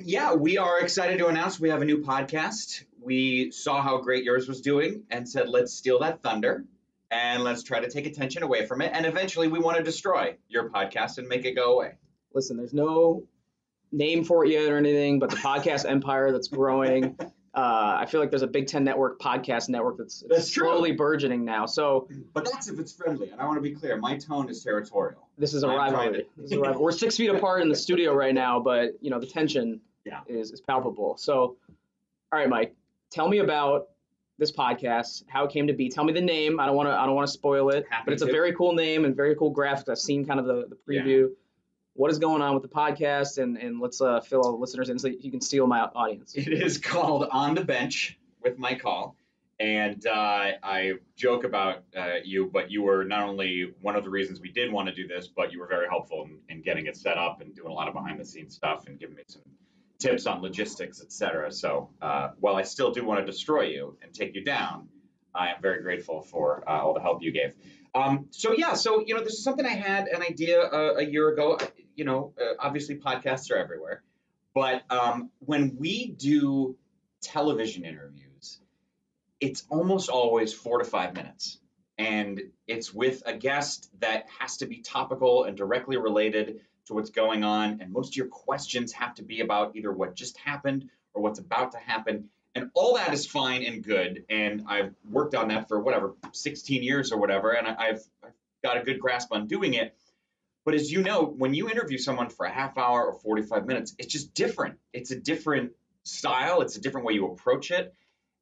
Yeah, we are excited to announce we have a new podcast. We saw how great yours was doing and said, let's steal that thunder and let's try to take attention away from it. And eventually we want to destroy your podcast and make it go away. Listen, there's no name for it yet or anything, but the podcast empire that's growing. I feel like there's a Big Ten Network podcast network that's slowly burgeoning now. So, but that's if it's friendly. And I want to be clear, my tone is territorial. This is a rivalry. We're 6 feet apart in the studio right now, but the tension is palpable. So, all right, Mike, tell me about this podcast, how it came to be. Tell me the name. I don't want to spoil it, but it's a very cool name and very cool graphics. I've seen kind of the preview. Yeah. What is going on with the podcast, and let's fill all the listeners in so you can steal my audience. It is called On the Bench with Mike Hall, and I joke about you, but you were not only one of the reasons we did want to do this, but you were very helpful in getting it set up and doing a lot of behind-the-scenes stuff and giving me some tips on logistics, etc. So while I still do want to destroy you and take you down, I am very grateful for all the help you gave. So this is something I had an idea a year ago. Obviously podcasts are everywhere, but when we do television interviews, it's almost always 4 to 5 minutes, and it's with a guest that has to be topical and directly related to what's going on, and most of your questions have to be about either what just happened or what's about to happen. And all that is fine and good, and I've worked on that for 16 years or whatever, and I've got a good grasp on doing it. But as you know, when you interview someone for a half hour or 45 minutes, it's just different. It's a different style. It's a different way you approach it.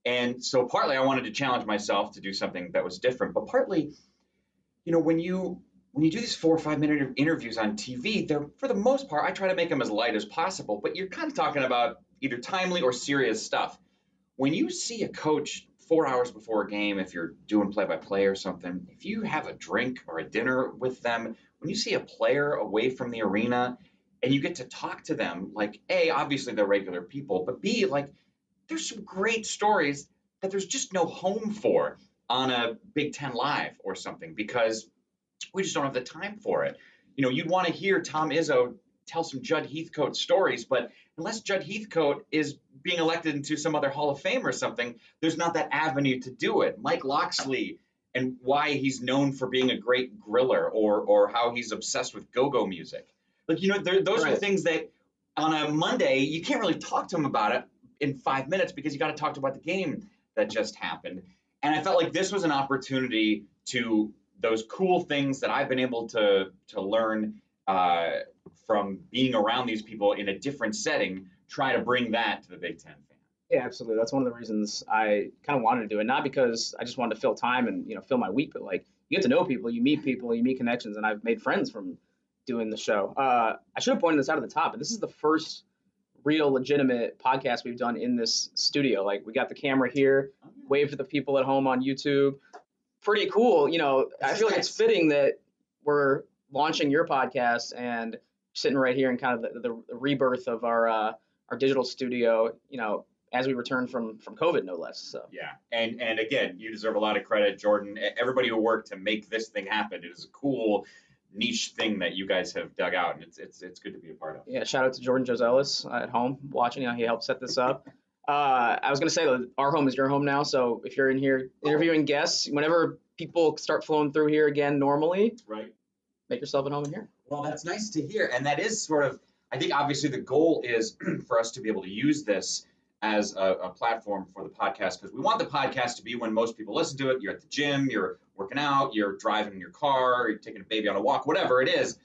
And so partly I wanted to challenge myself to do something that was different. But partly, when you do these 4 or 5 minute interviews on TV, they're, for the most part, I try to make them as light as possible. But you're kind of talking about either timely or serious stuff. When you see a coach 4 hours before a game, if you're doing play-by-play or something, if you have a drink or a dinner with them, when you see a player away from the arena and you get to talk to them, like, A, obviously they're regular people, but B, like, there's some great stories that there's just no home for on a Big Ten Live or something because we just don't have the time for it. You'd want to hear Tom Izzo tell some Judd Heathcote stories, but unless Judd Heathcote is being elected into some other Hall of Fame or something, there's not that avenue to do it. Mike Loxley and why he's known for being a great griller or how he's obsessed with go-go music. Like, those are things that on a Monday, you can't really talk to him about it in 5 minutes because you got to talk to him about the game that just happened. And I felt like this was an opportunity to those cool things that I've been able to learn from being around these people in a different setting, try to bring that to the Big Ten fan. Yeah, absolutely. That's one of the reasons I kind of wanted to do it. Not because I just wanted to fill time and, fill my week, but like you get to know people, you meet connections, and I've made friends from doing the show. I should have pointed this out at the top, but this is the first real legitimate podcast we've done in this studio. Like we got the camera here, wave to the people at home on YouTube. Pretty cool. I feel like it's fitting that we're launching your podcast and sitting right here in kind of the rebirth of our digital studio, as we return from COVID, no less. So yeah, and again, you deserve a lot of credit, Jordan. Everybody who worked to make this thing happen. It is a cool niche thing that you guys have dug out, and it's good to be a part of. Yeah, shout out to Jordan Joselis at home watching. He helped set this up. I was gonna say that our home is your home now. So if you're in here interviewing guests, whenever people start flowing through here again normally, right, make yourself at home in here. Well, that's nice to hear, and that is sort of. I think obviously the goal is for us to be able to use this as a platform for the podcast, because we want the podcast to be when most people listen to it. You're at the gym, you're working out, you're driving in your car, you're taking a baby on a walk, whatever it is.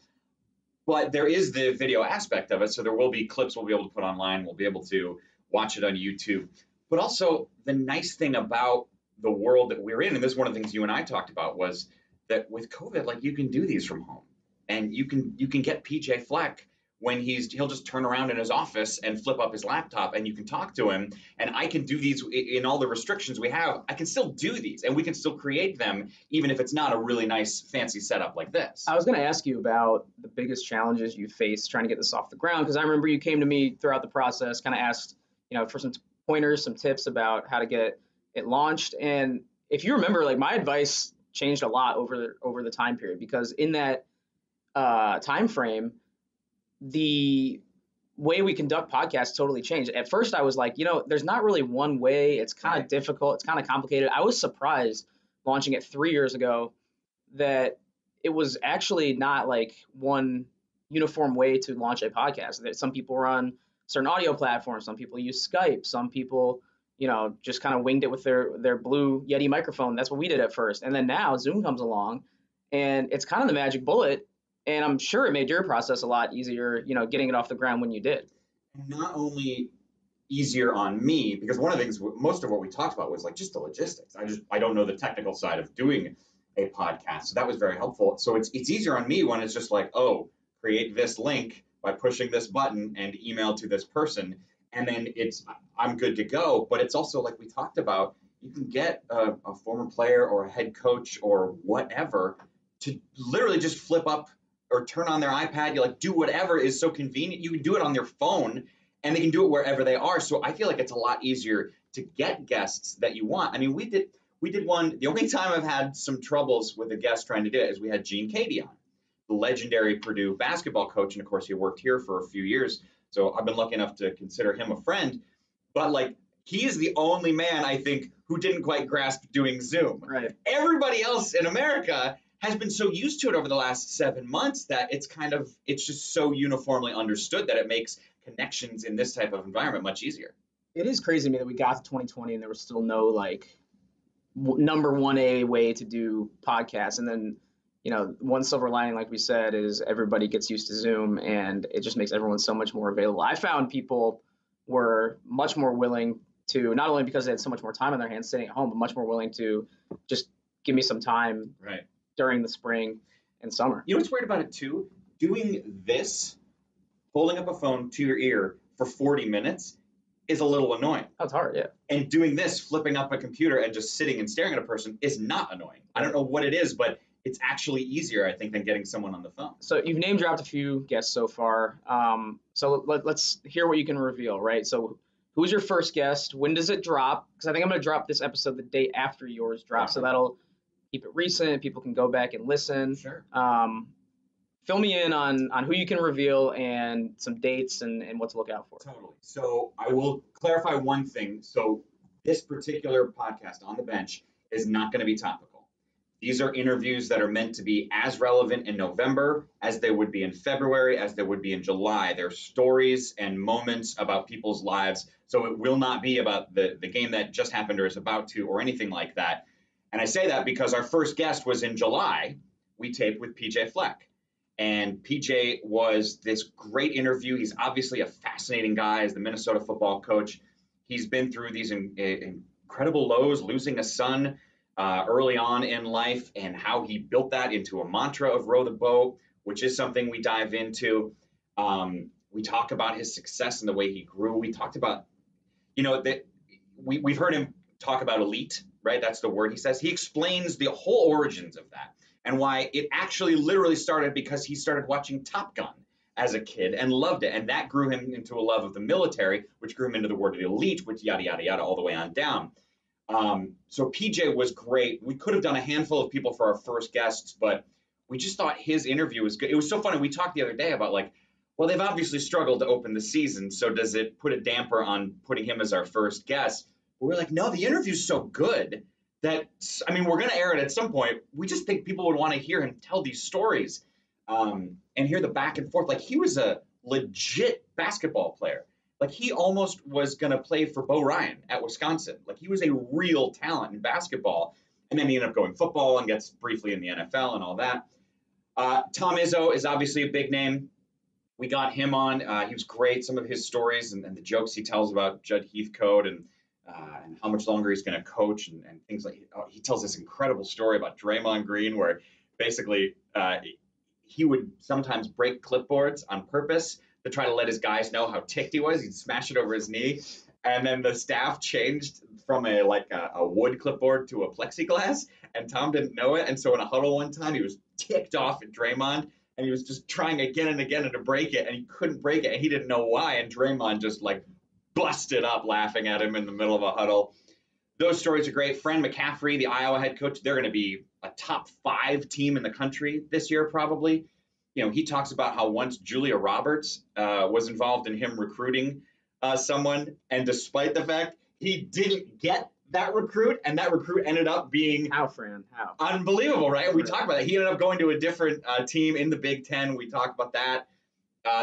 But there is the video aspect of it, so there will be clips we'll be able to put online. We'll be able to watch it on YouTube. But also the nice thing about the world that we're in, and this is one of the things you and I talked about, was that with COVID, like you can do these from home, and you can get PJ Fleck when he'll just turn around in his office and flip up his laptop and you can talk to him, and I can do these in all the restrictions we have. I can still do these and we can still create them even if it's not a really nice fancy setup like this. I was going to ask you about the biggest challenges you faced trying to get this off the ground, because I remember you came to me throughout the process, kind of asked, for some pointers, some tips about how to get it launched. And if you remember, like my advice changed a lot over the time period, because in that time frame, the way we conduct podcasts totally changed. At first I was like, there's not really one way. It's kind of difficult. It's kind of complicated. I was surprised launching it 3 years ago that it was actually not like one uniform way to launch a podcast. That some people run certain audio platforms. Some people use Skype. Some people, just kind of winged it with their Blue Yeti microphone. That's what we did at first. And then now Zoom comes along and it's kind of the magic bullet. And I'm sure it made your process a lot easier, getting it off the ground when you did. Not only easier on me, because one of the things, most of what we talked about was like just the logistics. I don't know the technical side of doing a podcast. So that was very helpful. So it's easier on me when it's just like, oh, create this link by pushing this button and email to this person. And then I'm good to go. But it's also like we talked about, you can get a former player or a head coach or whatever to literally just flip up or turn on their iPad, you like do whatever is so convenient. You can do it on their phone and they can do it wherever they are. So I feel like it's a lot easier to get guests that you want. I mean, we did one. The only time I've had some troubles with a guest trying to do it is we had Gene Cady on, the legendary Purdue basketball coach. And of course, he worked here for a few years. So I've been lucky enough to consider him a friend. But like, he is the only man, I think, who didn't quite grasp doing Zoom. Right. Everybody else in America has been so used to it over the last 7 months that it's just so uniformly understood that it makes connections in this type of environment much easier. It is crazy to me that we got to 2020 and there was still no like number 1A way to do podcasts. And then, one silver lining, like we said, is everybody gets used to Zoom and it just makes everyone so much more available. I found people were much more willing to, not only because they had so much more time on their hands sitting at home, but much more willing to just give me some time. Right. During the spring and summer. You know what's weird about it too? Doing this, holding up a phone to your ear for 40 minutes is a little annoying. That's hard, yeah. And doing this, flipping up a computer and just sitting and staring at a person is not annoying. I don't know what it is, but it's actually easier, I think, than getting someone on the phone. So you've name dropped a few guests so far. So let's hear what you can reveal, right? So who's your first guest? When does it drop? Because I think I'm going to drop this episode the day after yours drops, so that'll keep it recent. People can go back and listen. Sure. Fill me in on who you can reveal and some dates and what to look out for. Totally. So I will clarify one thing. So this particular podcast, On the Bench, is not going to be topical. These are interviews that are meant to be as relevant in November as they would be in February, as they would be in July. They're stories and moments about people's lives. So it will not be about the game that just happened or is about to or anything like that. And I say that because our first guest was in July. We taped with PJ Fleck. And PJ was this great interview. He's obviously a fascinating guy as the Minnesota football coach. He's been through these incredible lows, losing a son early on in life, and how he built that into a mantra of row the boat, which is something we dive into. We talk about his success and the way he grew. We talked about, that we've heard him talk about elite. Right, that's the word he says. He explains the whole origins of that and why it actually literally started because he started watching Top Gun as a kid and loved it. And that grew him into a love of the military, which grew him into the word elite, which yada, yada, yada, all the way on down. So PJ was great. We could have done a handful of people for our first guests, but we just thought his interview was good. It was so funny. We talked the other day about like, well, they've obviously struggled to open the season. So does it put a damper on putting him as our first guest? We're like, no, the interview's so good that, we're going to air it at some point. We just think people would want to hear him tell these stories and hear the back and forth. Like, he was a legit basketball player. Like, he almost was going to play for Bo Ryan at Wisconsin. Like, he was a real talent in basketball. And then he ended up going football and gets briefly in the NFL and all that. Tom Izzo is obviously a big name. We got him on. He was great. Some of his stories and the jokes he tells about Judd Heathcote and how much longer he's going to coach and things like he tells this incredible story about Draymond Green where basically he would sometimes break clipboards on purpose to try to let his guys know how ticked he was. He'd smash it over his knee. And then the staff changed from a wood clipboard to a plexiglass, and Tom didn't know it. And so in a huddle one time, he was ticked off at Draymond, and he was just trying again and again to break it, and he couldn't break it, and he didn't know why. And Draymond just busted up laughing at him in the middle of a huddle. Those stories are great. Fran McCaffrey, the Iowa head coach, they're going to be a top 5 team in the country this year probably. he talks about how once Julia Roberts was involved in him recruiting someone, and despite the fact he didn't get that recruit, and that recruit ended up being How, Fran? How? Unbelievable, right? We talked about that. He ended up going to a different team in the Big Ten. We talked about that.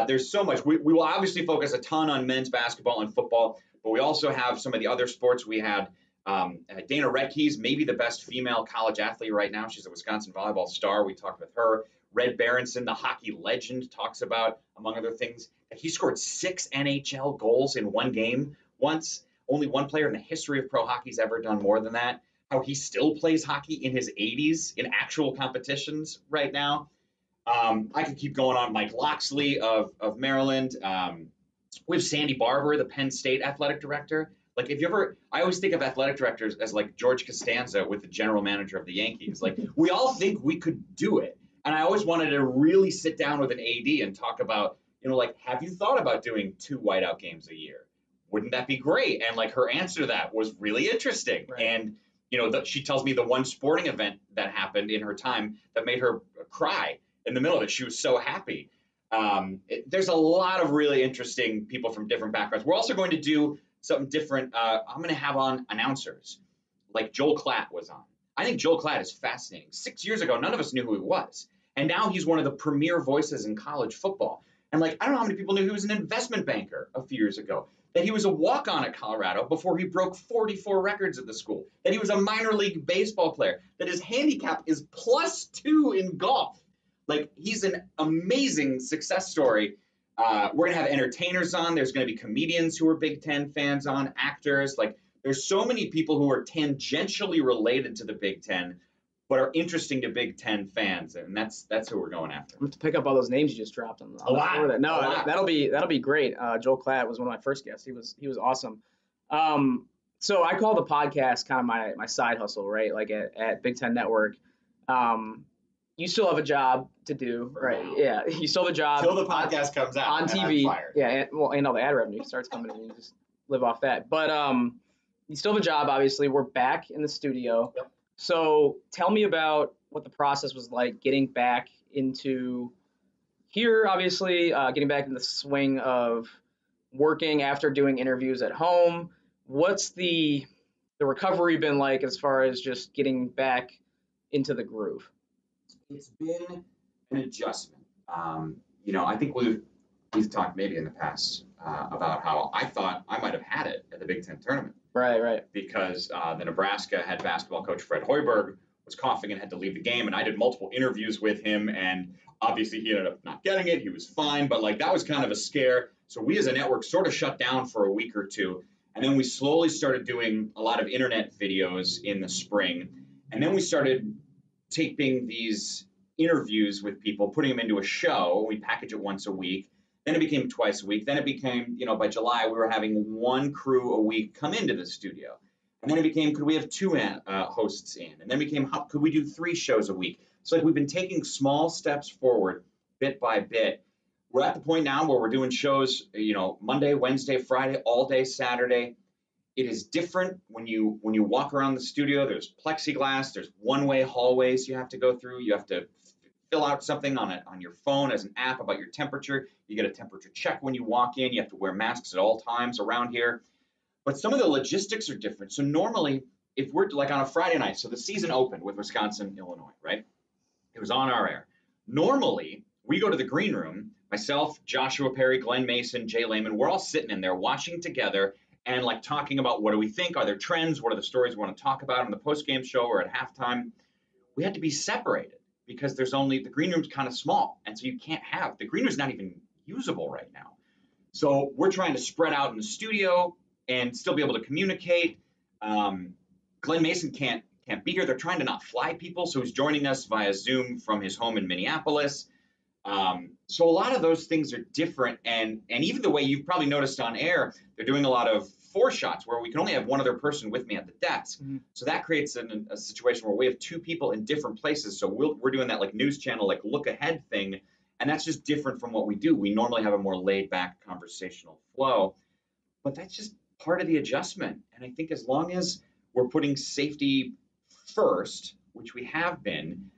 There's so much. We will obviously focus a ton on men's basketball and football, but we also have some of the other sports. We had Dana Retke's maybe the best female college athlete right now. She's a Wisconsin volleyball star. We talked with her. Red Berenson, the hockey legend, talks about, among other things, that he scored 6 NHL goals in one game once. Only one player in the history of pro hockey's ever done more than that. How he still plays hockey in his 80s in actual competitions right now. I could keep going on. Mike Loxley of Maryland. We have Sandy Barber, the Penn State athletic director. Like, I always think of athletic directors as like George Costanza with the general manager of the Yankees. Like, we all think we could do it. And I always wanted to really sit down with an AD and talk about, like, have you thought about doing 2 whiteout games a year? Wouldn't that be great? And like her answer to that was really interesting. Right. And, she tells me the one sporting event that happened in her time that made her cry in the middle of it. She was so happy. There's a lot of really interesting people from different backgrounds. We're also going to do something different. I'm going to have on announcers, like Joel Klatt was on. I think Joel Klatt is fascinating. 6 years ago, none of us knew who he was. And now he's one of the premier voices in college football. And like, I don't know how many people knew he was an investment banker a few years ago, that he was a walk-on at Colorado before he broke 44 records at the school, that he was a minor league baseball player, that his handicap is +2 in golf. Like, he's an amazing success story. We're going to have entertainers on. There's going to be comedians who are Big Ten fans on, actors. Like, there's so many people who are tangentially related to the Big Ten, but are interesting to Big Ten fans, and that's who we're going after. I'm going to pick up all those names you just dropped on a lot. No, that'll be great. Joel Klatt was one of my first guests. He was awesome. So I call the podcast kind of my side hustle, right? Like at Big Ten Network. You still have a job to do, right? Yeah, you still have a job until the podcast comes out on TV. Yeah, and all the ad revenue starts coming in, and you just live off that. But you still have a job. Obviously, we're back in the studio. Yep. So tell me about what the process was like getting back into here, obviously, getting back in the swing of working after doing interviews at home. What's the recovery been like as far as just getting back into the groove? It's been an adjustment. I think we've talked maybe in the past about how I thought I might have had it at the Big Ten tournament. Right. Because the Nebraska head basketball coach, Fred Hoiberg, was coughing and had to leave the game. And I did multiple interviews with him. And obviously he ended up not getting it. He was fine. But like, that was kind of a scare. So we as a network sort of shut down for a week or two. And then we slowly started doing a lot of internet videos in the spring. And then we started taping these interviews with people, putting them into a show. We package it once a week. Then it became twice a week. Then it became, by July, we were having one crew a week come into the studio. And then it became, could we have 2 hosts in? And then it became, could we do 3 shows a week? So like, we've been taking small steps forward bit by bit. We're at the point now where we're doing shows, Monday, Wednesday, Friday, all day Saturday. It is different when you walk around the studio. There's plexiglass. There's one-way hallways you have to go through. You have to fill out something on your phone as an app about your temperature. You get a temperature check when you walk in. You have to wear masks at all times around here. But some of the logistics are different. So normally, if we're like on a Friday night, so the season opened with Wisconsin, Illinois, right? It was on our air. Normally, we go to the green room, myself, Joshua Perry, Glenn Mason, Jay Lehman, we're all sitting in there watching together and like talking about, what do we think? Are there trends? What are the stories we want to talk about on the post-game show or at halftime? We had to be separated because the green room's kind of small. And so you can't have, the green room's not even usable right now. So we're trying to spread out in the studio and still be able to communicate. Glenn Mason can't be here. They're trying to not fly people. So he's joining us via Zoom from his home in Minneapolis. So a lot of those things are different. And even the way you've probably noticed on air, they're doing a lot of 4 shots where we can only have one other person with me at the desk. Mm-hmm. So that creates a situation where we have 2 people in different places. So we're doing that like news channel, like look ahead thing. And that's just different from what we do. We normally have a more laid back conversational flow, but that's just part of the adjustment. And I think as long as we're putting safety first, which we have been,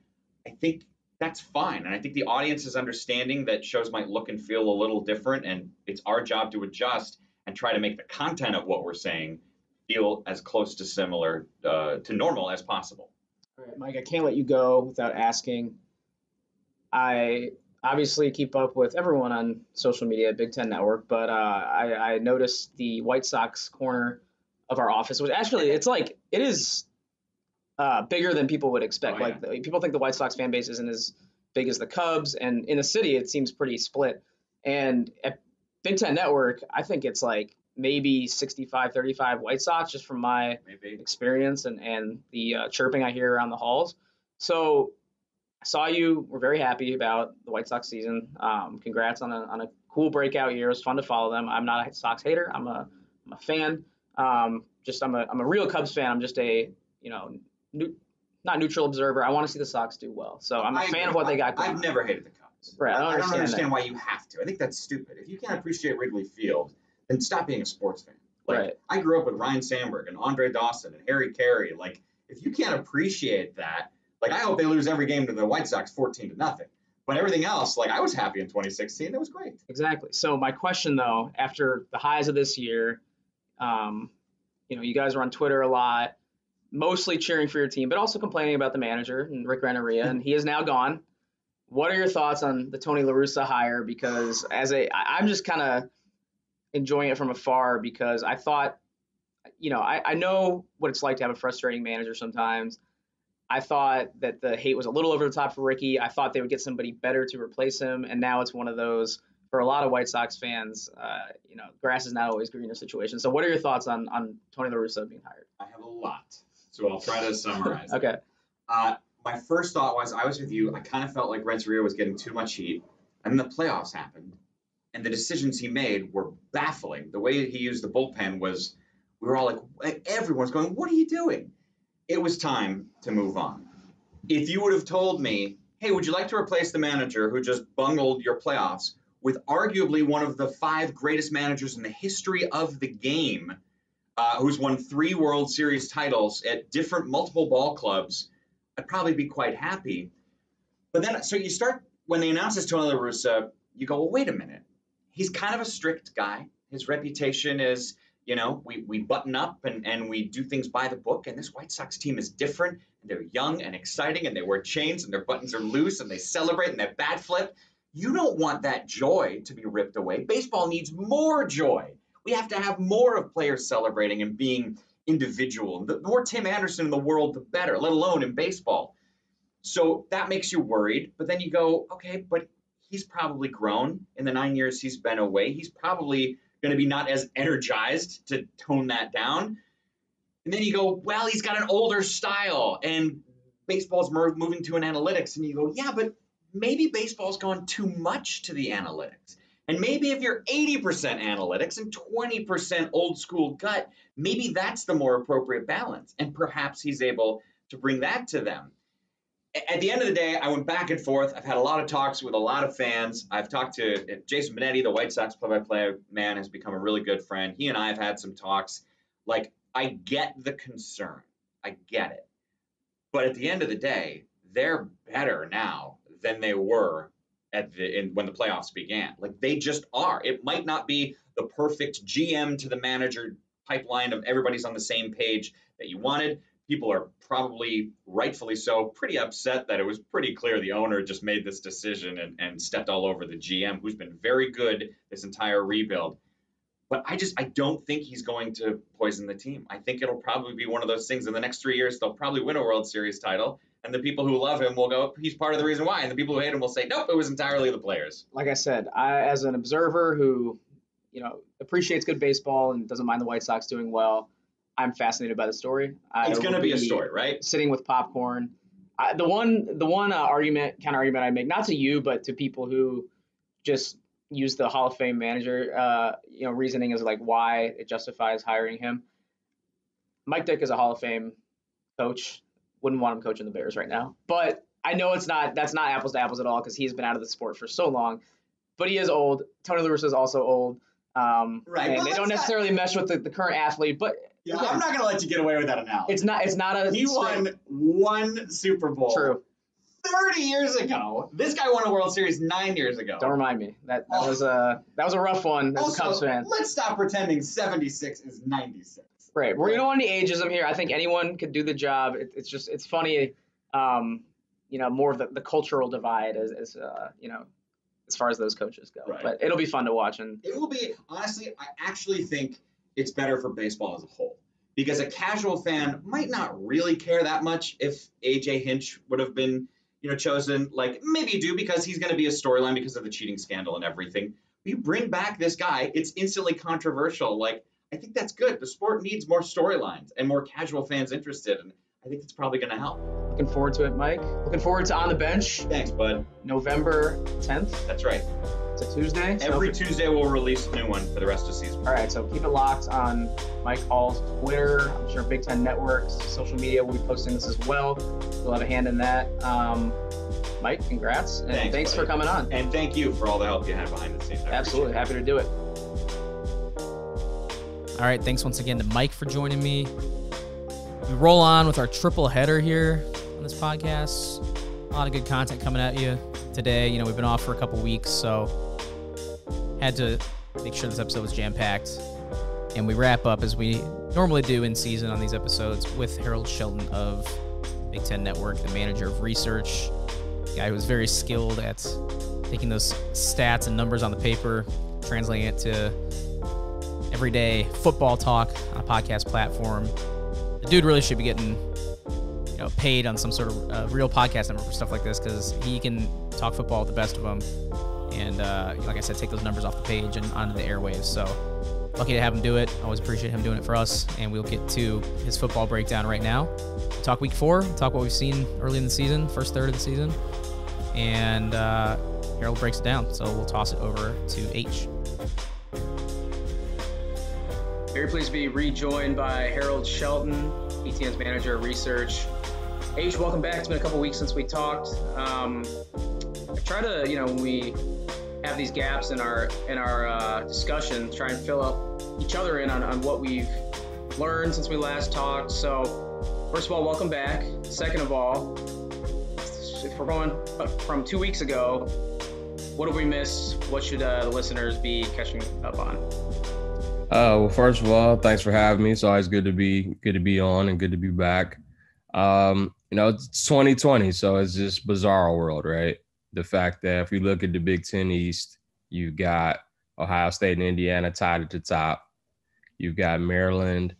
I think that's fine. And I think the audience is understanding that shows might look and feel a little different, and it's our job to adjust and try to make the content of what we're saying feel as close to similar to normal as possible. All right, Mike, I can't let you go without asking. I obviously keep up with everyone on social media at Big Ten Network, but I noticed the White Sox corner of our office, which actually it is bigger than people would expect. Oh, yeah. People think the White Sox fan base isn't as big as the Cubs, and in the city it seems pretty split. And at Big Ten Network, I think it's like maybe 65-35 White Sox, just from my experience and the chirping I hear around the halls. So I saw you were very happy about the White Sox season. Congrats on a cool breakout year. It was fun to follow them. I'm not a Sox hater. I'm a fan. I'm a real Cubs fan. I'm just a not neutral observer. I want to see the Sox do well. So I'm a fan of what they got going on. I've never hated the Cubs. Right. I don't understand why you have to. I think that's stupid. If you can't appreciate Wrigley Field, then stop being a sports fan. Right. I grew up with Ryan Sandberg and Andre Dawson and Harry Carey. If you can't appreciate that, I hope they lose every game to the White Sox 14-0. But everything else, I was happy in 2016. It was great. Exactly. So my question, though, after the highs of this year, you guys were on Twitter a lot, mostly cheering for your team, but also complaining about the manager and Rick Renneria, and he is now gone. What are your thoughts on the Tony La Russa hire? Because I'm just kind of enjoying it from afar, because I thought, I know what it's like to have a frustrating manager sometimes. I thought that the hate was a little over the top for Ricky. I thought they would get somebody better to replace him, and now it's one of those, for a lot of White Sox fans, grass is not always greener situation. So what are your thoughts on Tony La Russa being hired? I have a lot, so I'll try to summarize. Okay. My first thought was, I was with you. I kind of felt like Renneria was getting too much heat, and then the playoffs happened, and the decisions he made were baffling. The way he used the bullpen was, we were all everyone's going, what are you doing? It was time to move on. If you would have told me, hey, would you like to replace the manager who just bungled your playoffs with arguably one of the 5 greatest managers in the history of the game, who's won 3 World Series titles at different multiple ball clubs, I'd probably be quite happy. But then, so you start, when they announced this to Tony La Russa, you go, well, wait a minute. He's kind of a strict guy. His reputation is, we button up and we do things by the book. And this White Sox team is different. And they're young and exciting, and they wear chains, and their buttons are loose, and they celebrate, and they bat flip. You don't want that joy to be ripped away. Baseball needs more joy. We have to have more of players celebrating and being individual. The more Tim Anderson in the world, the better, let alone in baseball. So that makes you worried. But then you go, okay, but he's probably grown in the 9 years he's been away. He's probably going to be not as energized to tone that down. And then you go, well, he's got an older style, and baseball's moving to an analytics. And you go, yeah, but maybe baseball's gone too much to the analytics. And maybe if you're 80% analytics and 20% old school gut, maybe that's the more appropriate balance. And perhaps he's able to bring that to them. At the end of the day, I went back and forth. I've had a lot of talks with a lot of fans. I've talked to Jason Benetti, the White Sox play-by-play man, has become a really good friend. He and I have had some talks. I get the concern. I get it. But at the end of the day, they're better now than they were when the playoffs began. They just are. It might not be the perfect GM to the manager pipeline of everybody's on the same page that you wanted. People are probably, rightfully so, pretty upset that it was pretty clear the owner just made this decision and stepped all over the GM, who's been very good this entire rebuild. But I don't think he's going to poison the team. I think it'll probably be one of those things in the next 3 years, they'll probably win a World Series title. And the people who love him will go, he's part of the reason why. And the people who hate him will say, nope, it was entirely the players. Like I said, as an observer who, appreciates good baseball and doesn't mind the White Sox doing well, I'm fascinated by the story. It's going to be a story, right? Sitting with popcorn. The one counter argument I make, not to you, but to people who just use the Hall of Fame manager, reasoning as why it justifies hiring him. Mike Dick is a Hall of Fame coach. Wouldn't want him coaching the Bears right now. But I know that's not apples to apples at all, because he's been out of the sport for so long. But he is old. Tony La Russa is also old. Right. And they don't necessarily mesh with the current athlete. But yeah, I'm not going to let you get away with that analogy. It's not a. He won 1 Super Bowl. True. 30 years ago. This guy won a World Series 9 years ago. Don't remind me. That was a rough one as a Cubs fan. Let's stop pretending 76 is 96. Right. We don't want any ageism here. I think anyone could do the job. It's funny, more of the cultural divide as far as those coaches go. Right. But it'll be fun to watch. And it will be, honestly, I actually think it's better for baseball as a whole. Because a casual fan might not really care that much if A.J. Hinch would have been, chosen. Like, maybe you do because he's going to be a storyline because of the cheating scandal and everything. But you bring back this guy, it's instantly controversial. Like, I think that's good. The sport needs more storylines and more casual fans interested. And I think it's probably going to help. Looking forward to it, Mike. Looking forward to On the Bench. Thanks, bud. November 10th. That's right. It's a Tuesday. Every Tuesday we'll release a new one for the rest of the season. All right, so keep it locked on Mike Hall's Twitter. I'm sure Big Ten Network's social media will be posting this as well. We'll have a hand in that. Mike, congrats. And thanks for coming on. And thank you for all the help you had behind the scenes. Absolutely. Happy to do it. All right, thanks once again to Mike for joining me. We roll on with our triple header here on this podcast. A lot of good content coming at you today. We've been off for a couple weeks, so had to make sure this episode was jam-packed. And we wrap up, as we normally do in season on these episodes, with Harold Shelton of Big Ten Network, the manager of research, a guy who was very skilled at taking those stats and numbers on the paper, translating it to everyday football talk on a podcast platform. The dude really should be getting paid on some sort of real podcast number for stuff like this, because he can talk football with the best of them. And like I said, take those numbers off the page and onto the airwaves. So lucky to have him do it. Always appreciate him doing it for us. And we'll get to his football breakdown right now. Talk week 4, talk what we've seen early in the season, first third of the season. And Harold breaks it down. So we'll toss it over to H. Very pleased to be rejoined by Harold Shelton, BTN's manager of research. H, welcome back. It's been a couple weeks since we talked. I try to, when we have these gaps in our discussion, try and fill up each other in on what we've learned since we last talked. So, first of all, welcome back. Second of all, if we're going from 2 weeks ago, what have we missed? What should the listeners be catching up on? Well, first of all, thanks for having me. It's always good to be on and good to be back. It's 2020, so it's just bizarre world, right? The fact that if you look at the Big Ten East, you've got Ohio State and Indiana tied at the top. You've got Maryland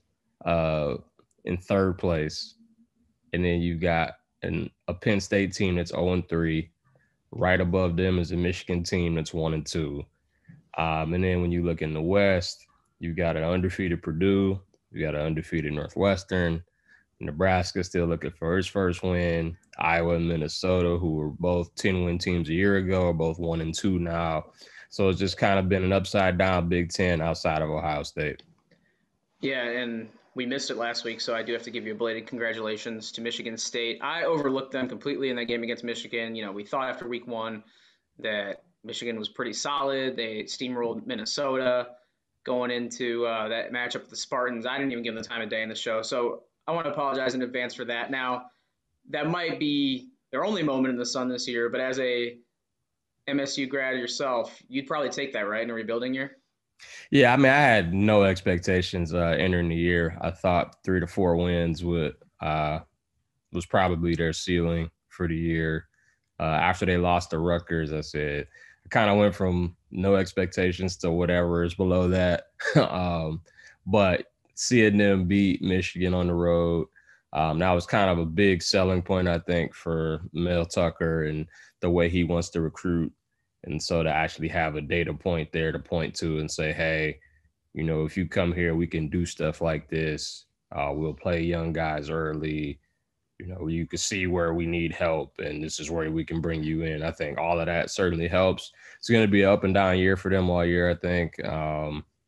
in third place. And then you've got a Penn State team that's 0-3. Right above them is a Michigan team that's 1-2. And then when you look in the West, you've got an undefeated Purdue. You got an undefeated Northwestern. Nebraska still looking for his first win. Iowa and Minnesota, who were both 10-win teams a year ago, are both 1-2 now. So it's just kind of been an upside-down Big Ten outside of Ohio State. Yeah, and we missed it last week, so I do have to give you a belated congratulations to Michigan State. I overlooked them completely in that game against Michigan. We thought after week 1 that Michigan was pretty solid. They steamrolled Minnesota going into that matchup with the Spartans. I didn't even give them the time of day in the show, so I want to apologize in advance for that. Now, that might be their only moment in the sun this year, but as a MSU grad yourself, you'd probably take that, right, in a rebuilding year? Yeah, I had no expectations entering the year. I thought 3 to 4 wins was probably their ceiling for the year. After they lost to Rutgers, I said, I kind of went from no expectations to whatever is below that. But seeing them beat Michigan on the road, that was kind of a big selling point, I think, for Mel Tucker and the way he wants to recruit. And so to actually have a data point there to point to and say, hey, if you come here, we can do stuff like this. We'll play young guys early. You can see where we need help, and this is where we can bring you in. I think all of that certainly helps. It's going to be an up and down year for them all year, I think.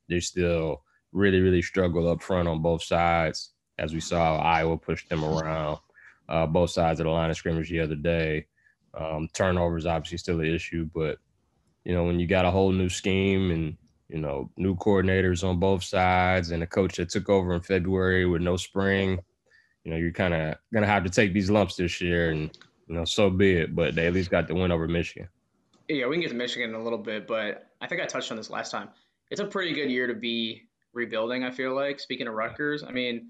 They still really, really struggle up front on both sides. As we saw, Iowa pushed them around both sides of the line of scrimmage the other day. Turnovers obviously still an issue, but, when you got a whole new scheme and, new coordinators on both sides and a coach that took over in February with no spring, you're kind of going to have to take these lumps this year. And So be it. But they at least got the win over Michigan. Yeah, we can get to Michigan in a little bit, but I think I touched on this last time. It's a pretty good year to be rebuilding, I feel like. Speaking of Rutgers, I mean,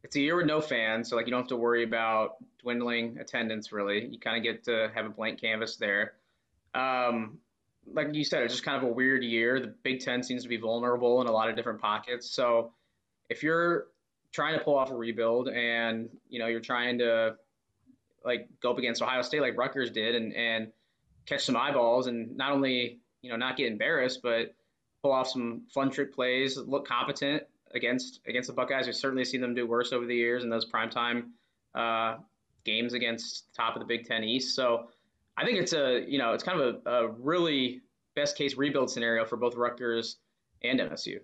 it's a year with no fans, so like you don't have to worry about dwindling attendance really. You kind of get to have a blank canvas there. Um, like you said, it's just kind of a weird year. The Big Ten seems to be vulnerable in a lot of different pockets. So if you're trying to pull off a rebuild and you're trying to like go up against Ohio State like Rutgers did and catch some eyeballs and not only not get embarrassed but pull off some fun trick plays, look competent against the Buckeyes. We've certainly seen them do worse over the years in those primetime games against the top of the Big Ten East. So I think it's it's kind of a really best case rebuild scenario for both Rutgers and MSU.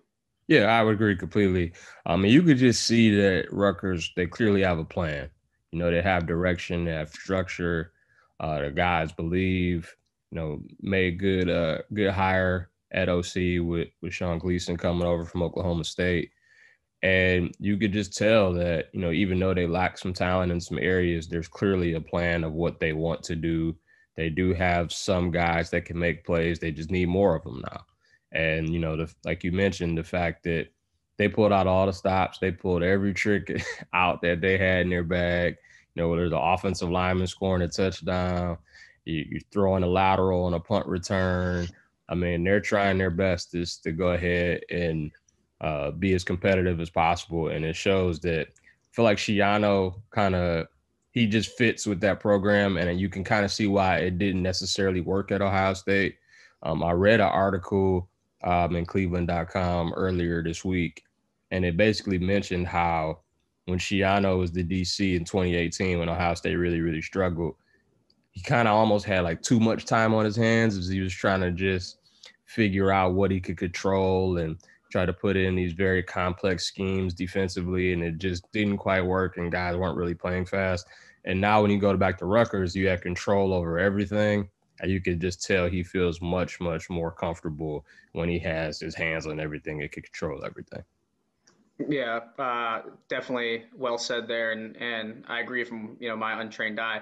Yeah, I would agree completely. You could just see that Rutgers, they clearly have a plan. They have direction, they have structure. The guys believe, made good hire at OC with Sean Gleason coming over from Oklahoma State. And you could just tell that, even though they lack some talent in some areas, there's clearly a plan of what they want to do. They do have some guys that can make plays. They just need more of them now. And, like you mentioned, the fact that they pulled out all the stops, they pulled every trick out that they had in their bag. Whether the offensive lineman scoring a touchdown, you throwing a lateral on a punt return. I mean, they're trying their best to go ahead and be as competitive as possible. And it shows that I feel like Schiano he just fits with that program. And you can kind of see why it didn't necessarily work at Ohio State. I read an article in Cleveland.com earlier this week, and it basically mentioned how when Schiano was the DC in 2018, when Ohio State really, really struggled, he kind of almost had like too much time on his hands as he was trying to just figure out what he could control and try to put in these very complex schemes defensively, and it just didn't quite work, and guys weren't really playing fast. And now when you go back to Rutgers, you have control over everything. And you can just tell he feels much, much more comfortable when he has his hands on everything and can control everything. Yeah, definitely well said there, and I agree from my untrained eye.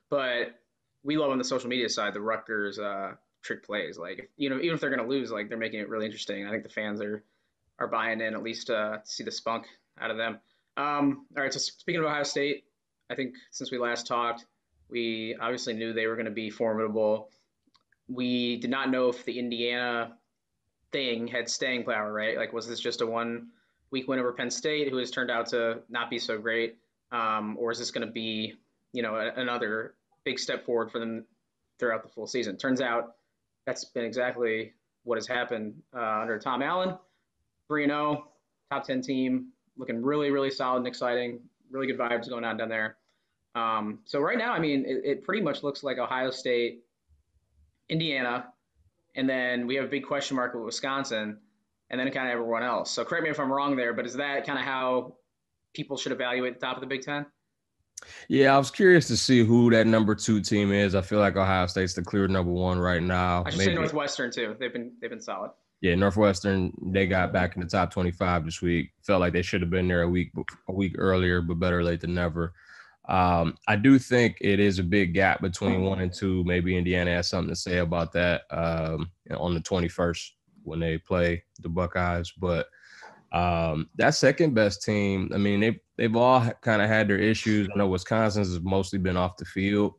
But we love on the social media side the Rutgers trick plays. Like even if they're going to lose, like they're making it really interesting. I think the fans are buying in at least to see the spunk out of them. All right, so speaking of Ohio State, I think since we last talked, we obviously knew they were going to be formidable. We did not know if the Indiana thing had staying power, right? Like, was this just a 1 week win over Penn State, who has turned out to not be so great? Or is this going to be, another big step forward for them throughout the full season? Turns out that's been exactly what has happened under Tom Allen. 3-0, top 10 team, looking really, really solid and exciting. Really good vibes going on down there. So right now, I mean, it pretty much looks like Ohio State, Indiana, and then we have a big question mark with Wisconsin, and then kind of everyone else. So correct me if I'm wrong there, but is that kind of how people should evaluate the top of the Big Ten? Yeah, I was curious to see who that number 2 team is. I feel like Ohio State's the clear number 1 right now. I should say Northwestern too. They've been solid. Yeah, Northwestern, they got back in the top 25 this week. Felt like they should have been there a week earlier, but better late than never. I do think it is a big gap between 1 and 2. Maybe Indiana has something to say about that on the 21st when they play the Buckeyes. But that second best team, I mean, they've all kind of had their issues. I know Wisconsin's has mostly been off the field.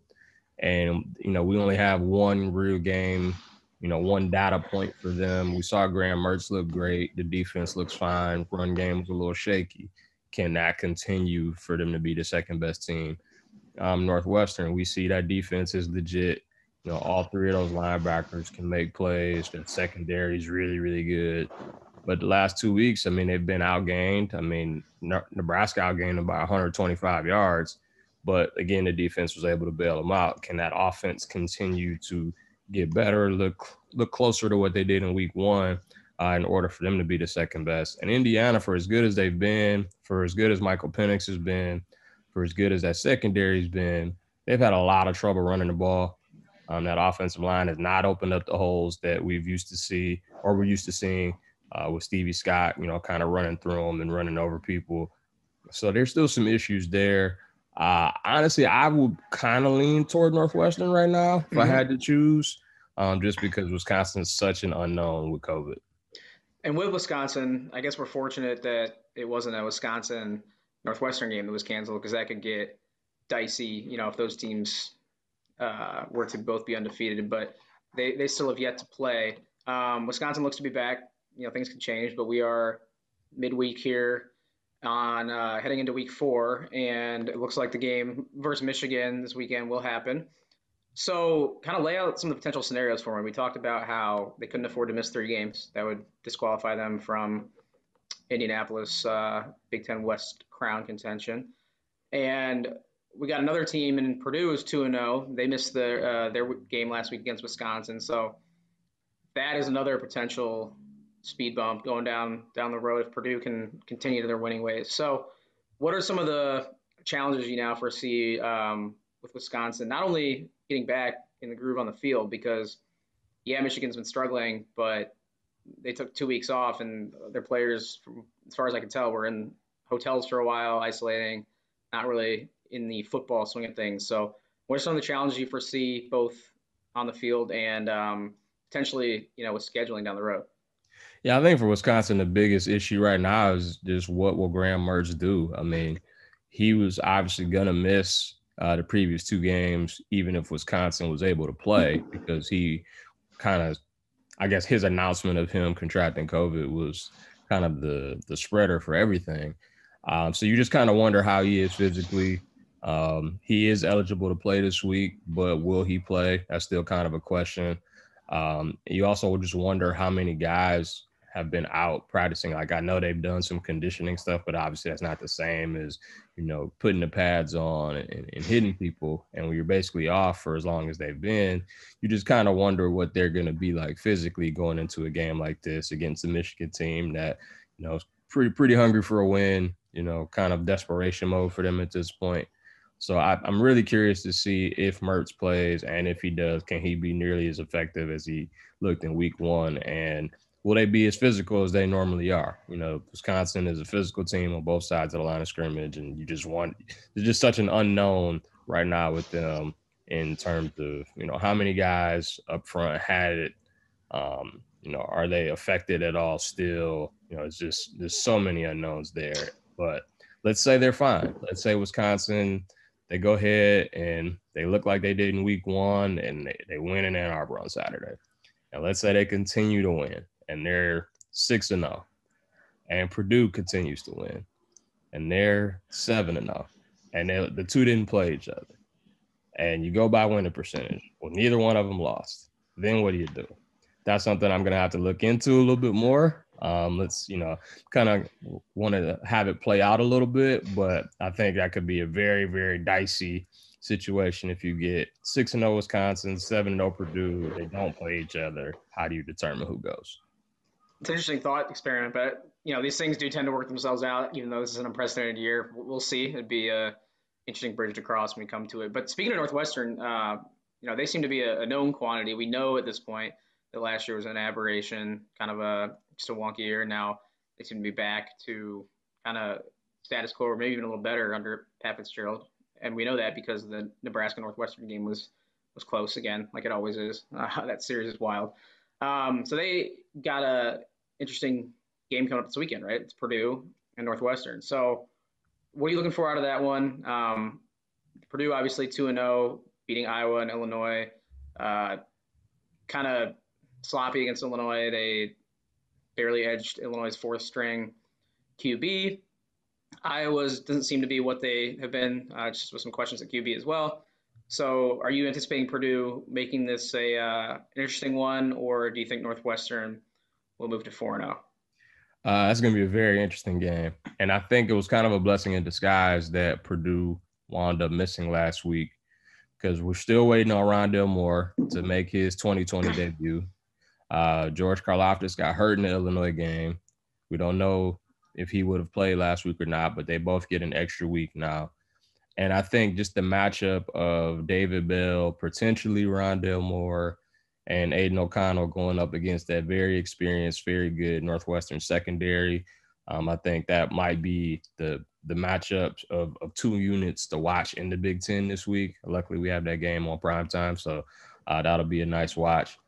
And, we only have one real game, one data point for them. We saw Graham Mertz look great. The defense looks fine. Run game was a little shaky. Can that continue for them to be the second best team? Northwestern, we see that defense is legit. All 3 of those linebackers can make plays. The secondary is really, really good. But the last 2 weeks, I mean, they've been outgained. I mean, Nebraska outgained them by 125 yards. But, again, the defense was able to bail them out. Can that offense continue to get better, look closer to what they did in week 1 in order for them to be the second best? And Indiana, for as good as they've been, for as good as Michael Penix has been, for as good as that secondary's been, they've had a lot of trouble running the ball. That offensive line has not opened up the holes that we're used to seeing with Stevie Scott, kind of running through them and running over people. So there's still some issues there. Honestly, I would kind of lean toward Northwestern right now if I had to choose, just because Wisconsin is such an unknown with COVID. And with Wisconsin, I guess we're fortunate that it wasn't a Wisconsin Northwestern game that was canceled, because that could get dicey, if those teams were to both be undefeated. But they still have yet to play. Wisconsin looks to be back. Things can change, but we are midweek here on heading into week 4, and it looks like the game versus Michigan this weekend will happen. So kind of lay out some of the potential scenarios for me. We talked about how they couldn't afford to miss 3 games. That would disqualify them from Indianapolis Big Ten West crown contention. And we got another team in Purdue is 2-0. They missed their game last week against Wisconsin. So that is another potential speed bump going down the road if Purdue can continue to their winning ways. So what are some of the challenges you now foresee with Wisconsin, not only getting back in the groove on the field, because Michigan's been struggling, but they took 2 weeks off, and their players, as far as I can tell, were in hotels for a while, isolating, not really in the football swing of things. So what are some of the challenges you foresee both on the field and potentially, with scheduling down the road? Yeah, I think for Wisconsin, the biggest issue right now is just what will Graham Mertz do? I mean, he was obviously going to miss the previous 2 games, even if Wisconsin was able to play, because he kind of, I guess his announcement of him contracting COVID was kind of the spreader for everything. So you just kind of wonder how he is physically. He is eligible to play this week, but will he play? That's still kind of a question. You also just wonder how many guys have been out practicing. Like, I know they've done some conditioning stuff, but obviously that's not the same as, putting the pads on and hitting people. And when you're basically off for as long as they've been, you just kind of wonder what they're going to be like physically going into a game like this against the Michigan team that, is pretty hungry for a win, kind of desperation mode for them at this point. So I'm really curious to see if Mertz plays, and if he does, can he be nearly as effective as he looked in week 1? And will they be as physical as they normally are? Wisconsin is a physical team on both sides of the line of scrimmage, and there's just such an unknown right now with them in terms of, how many guys up front had it. Are they affected at all still? It's just, there's so many unknowns there. But let's say they're fine. Let's say Wisconsin, they go ahead and they look like they did in week 1, and they win in Ann Arbor on Saturday. And let's say they continue to win, and they're 6-0, and Purdue continues to win, and they're 7-0, and the 2 didn't play each other. And you go by winning percentage. Well, neither one of them lost. Then what do you do? That's something I'm going to have to look into a little bit more. Let's, kind of want to have it play out a little bit, but I think that could be a very, very dicey situation if you get 6-0 Wisconsin, 7-0 Purdue. They don't play each other. How do you determine who goes? It's an interesting thought experiment, but these things do tend to work themselves out, even though this is an unprecedented year. We'll see. It'd be a interesting bridge to cross when we come to it. But speaking of Northwestern, they seem to be a known quantity. We know at this point that last year was an aberration, kind of just a wonky year. Now they seem to be back to kind of status quo, or maybe even a little better under Pat Fitzgerald. And we know that because the Nebraska-Northwestern game was close again, like it always is. That series is wild. So they got a interesting game coming up this weekend, right? It's Purdue and Northwestern. So what are you looking for out of that one? Purdue obviously 2-0, beating Iowa and Illinois. Kind of sloppy against Illinois. They barely edged Illinois' 4th string QB. Iowa's doesn't seem to be what they have been, just with some questions at QB as well. So are you anticipating Purdue making this an interesting one, or do you think Northwestern will move to 4-0? That's going to be a very interesting game. And I think it was kind of a blessing in disguise that Purdue wound up missing last week, because we're still waiting on Rondale Moore to make his 2020 debut. George Karlaftis got hurt in the Illinois game. We don't know if he would have played last week or not, but they both get an extra week now. And I think just the matchup of David Bell, potentially Rondale Moore, and Aiden O'Connell going up against that very experienced, very good Northwestern secondary, I think that might be the matchup of 2 units to watch in the Big Ten this week. Luckily, we have that game on primetime, so that'll be a nice watch.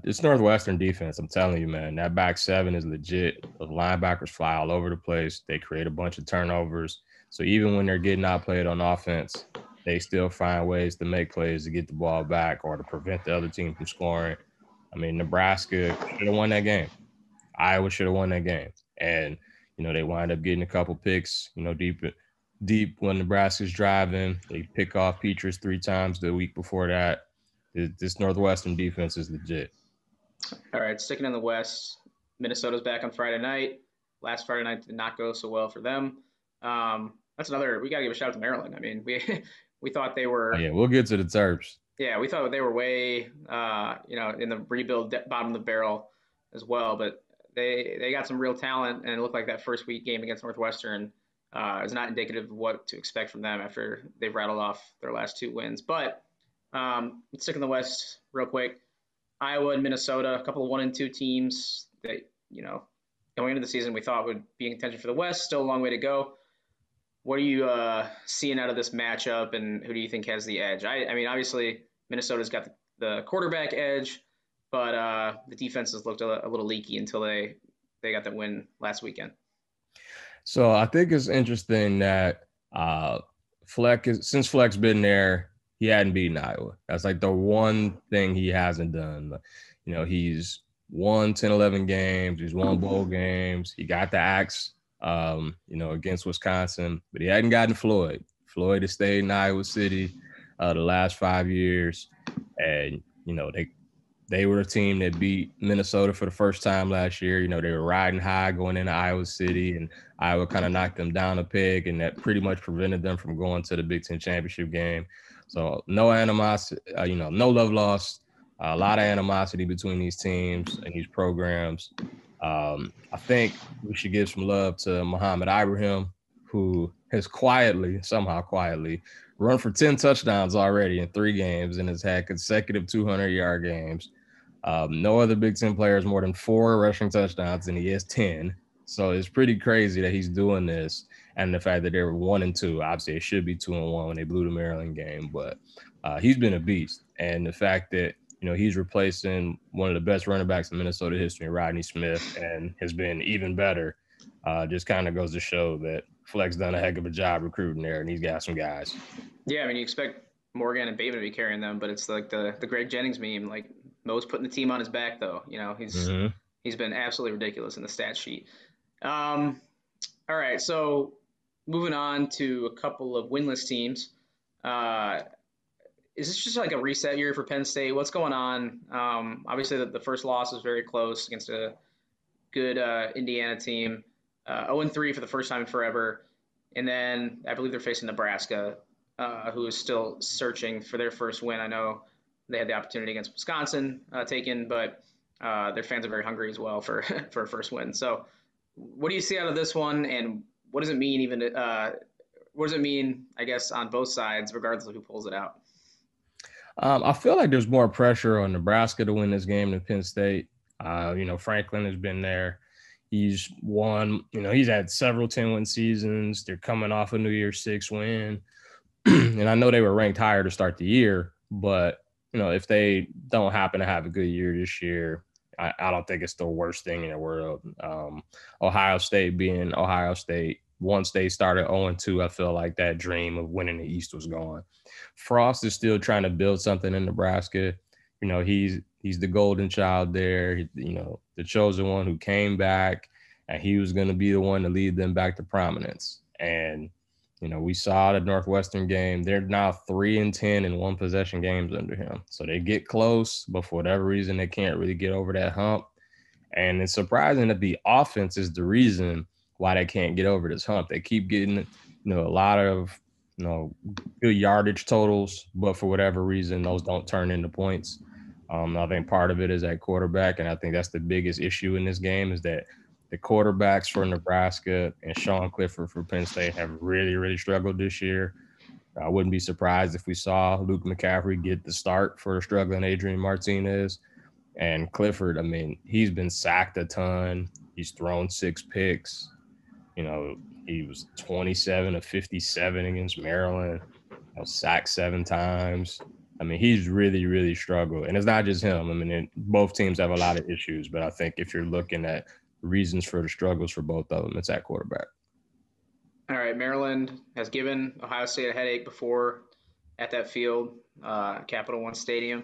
This Northwestern defense, I'm telling you, man, that back seven is legit. The linebackers fly all over the place. They create a bunch of turnovers. So even when they're getting outplayed on offense, they still find ways to make plays to get the ball back or to prevent the other team from scoring. I mean, Nebraska should have won that game. Iowa should have won that game. And, they wind up getting a couple picks, deep when Nebraska's driving. They pick off Petrus 3 times the week before that. This Northwestern defense is legit. All right, sticking in the West, Minnesota's back on Friday night. Last Friday night did not go so well for them. That's another. We got to give a shout out to Maryland. I mean, we thought they were. Oh, yeah, we'll get to the Terps. Yeah, we thought they were way, in the rebuild bottom of the barrel as well. But they got some real talent, and it looked like that first week game against Northwestern is not indicative of what to expect from them after they've rattled off their last 2 wins. But let's stick in the West real quick. Iowa and Minnesota, a couple of 1 and 2 teams that, going into the season we thought would be in contention for the West. Still a long way to go. What are you seeing out of this matchup, and who do you think has the edge? I mean, obviously Minnesota's got the quarterback edge, but the defenses looked a little leaky until they got that win last weekend. So I think it's interesting that since Fleck's been there, he hadn't beaten Iowa. That's like the one thing he hasn't done. He's won 10, 11 games. He's won bowl games. He got the axe, against Wisconsin, but he hadn't gotten Floyd. Floyd has stayed in Iowa City the last 5 years. And, they were a team that beat Minnesota for the first time last year. They were riding high going into Iowa City, and Iowa kind of knocked them down a peg, and that pretty much prevented them from going to the Big Ten championship game. So no animosity, no love lost, a lot of animosity between these teams and these programs. I think we should give some love to Muhammad Ibrahim, who has somehow quietly run for 10 touchdowns already in 3 games and has had consecutive 200-yard games. No other Big Ten player has more than 4 rushing touchdowns, and he has 10. So it's pretty crazy that he's doing this. And the fact that they were 1 and 2, obviously it should be 2 and 1 when they blew the Maryland game, but he's been a beast. And the fact that, he's replacing one of the best running backs in Minnesota history, Rodney Smith, and has been even better, just kind of goes to show that Fleck's done a heck of a job recruiting there, and he's got some guys. Yeah, I mean, you expect Morgan and Bateman to be carrying them, but it's like the Greg Jennings meme, like Mo's putting the team on his back, though. He's been absolutely ridiculous in the stat sheet. All right, so moving on to a couple of winless teams. Is this just like a reset year for Penn State? What's going on? Obviously, the first loss was very close against a good Indiana team. 0-3 for the first time in forever. And then I believe they're facing Nebraska, who is still searching for their first win. I know they had the opportunity against Wisconsin taken, but their fans are very hungry as well for a first win. So what do you see out of this one, and what does it mean what does it mean, I guess, on both sides, regardless of who pulls it out? I feel like there's more pressure on Nebraska to win this game than Penn State. Franklin has been there. He's won, he's had several 10-win seasons. They're coming off a New Year's 6 win. And I know they were ranked higher to start the year, but, if they don't happen to have a good year this year, I don't think it's the worst thing in the world. Ohio State being Ohio State, once they started 0-2, I feel like that dream of winning the East was gone. Frost is still trying to build something in Nebraska. He's the golden child there, the chosen one who came back, and he was going to be the one to lead them back to prominence. And, we saw the Northwestern game. They're now 3-10 in one possession games under him. So they get close, but for whatever reason, they can't really get over that hump. And it's surprising that the offense is the reason why they can't get over this hump. They keep getting, a lot of, good yardage totals, but for whatever reason, those don't turn into points. I think part of it is at quarterback, and I think that's the biggest issue in this game is that the quarterbacks for Nebraska and Sean Clifford for Penn State have really, really struggled this year. I wouldn't be surprised if we saw Luke McCaffrey get the start for the struggling Adrian Martinez. And Clifford, I mean, he's been sacked a ton. He's thrown 6 picks. You know, he was 27 of 57 against Maryland. Sacked 7 times. I mean, he's really, really struggled. And it's not just him. I mean, both teams have a lot of issues. But I think if you're looking at reasons for the struggles for both of them, it's at quarterback. All right, Maryland has given Ohio State a headache before at that field, Capital One Stadium.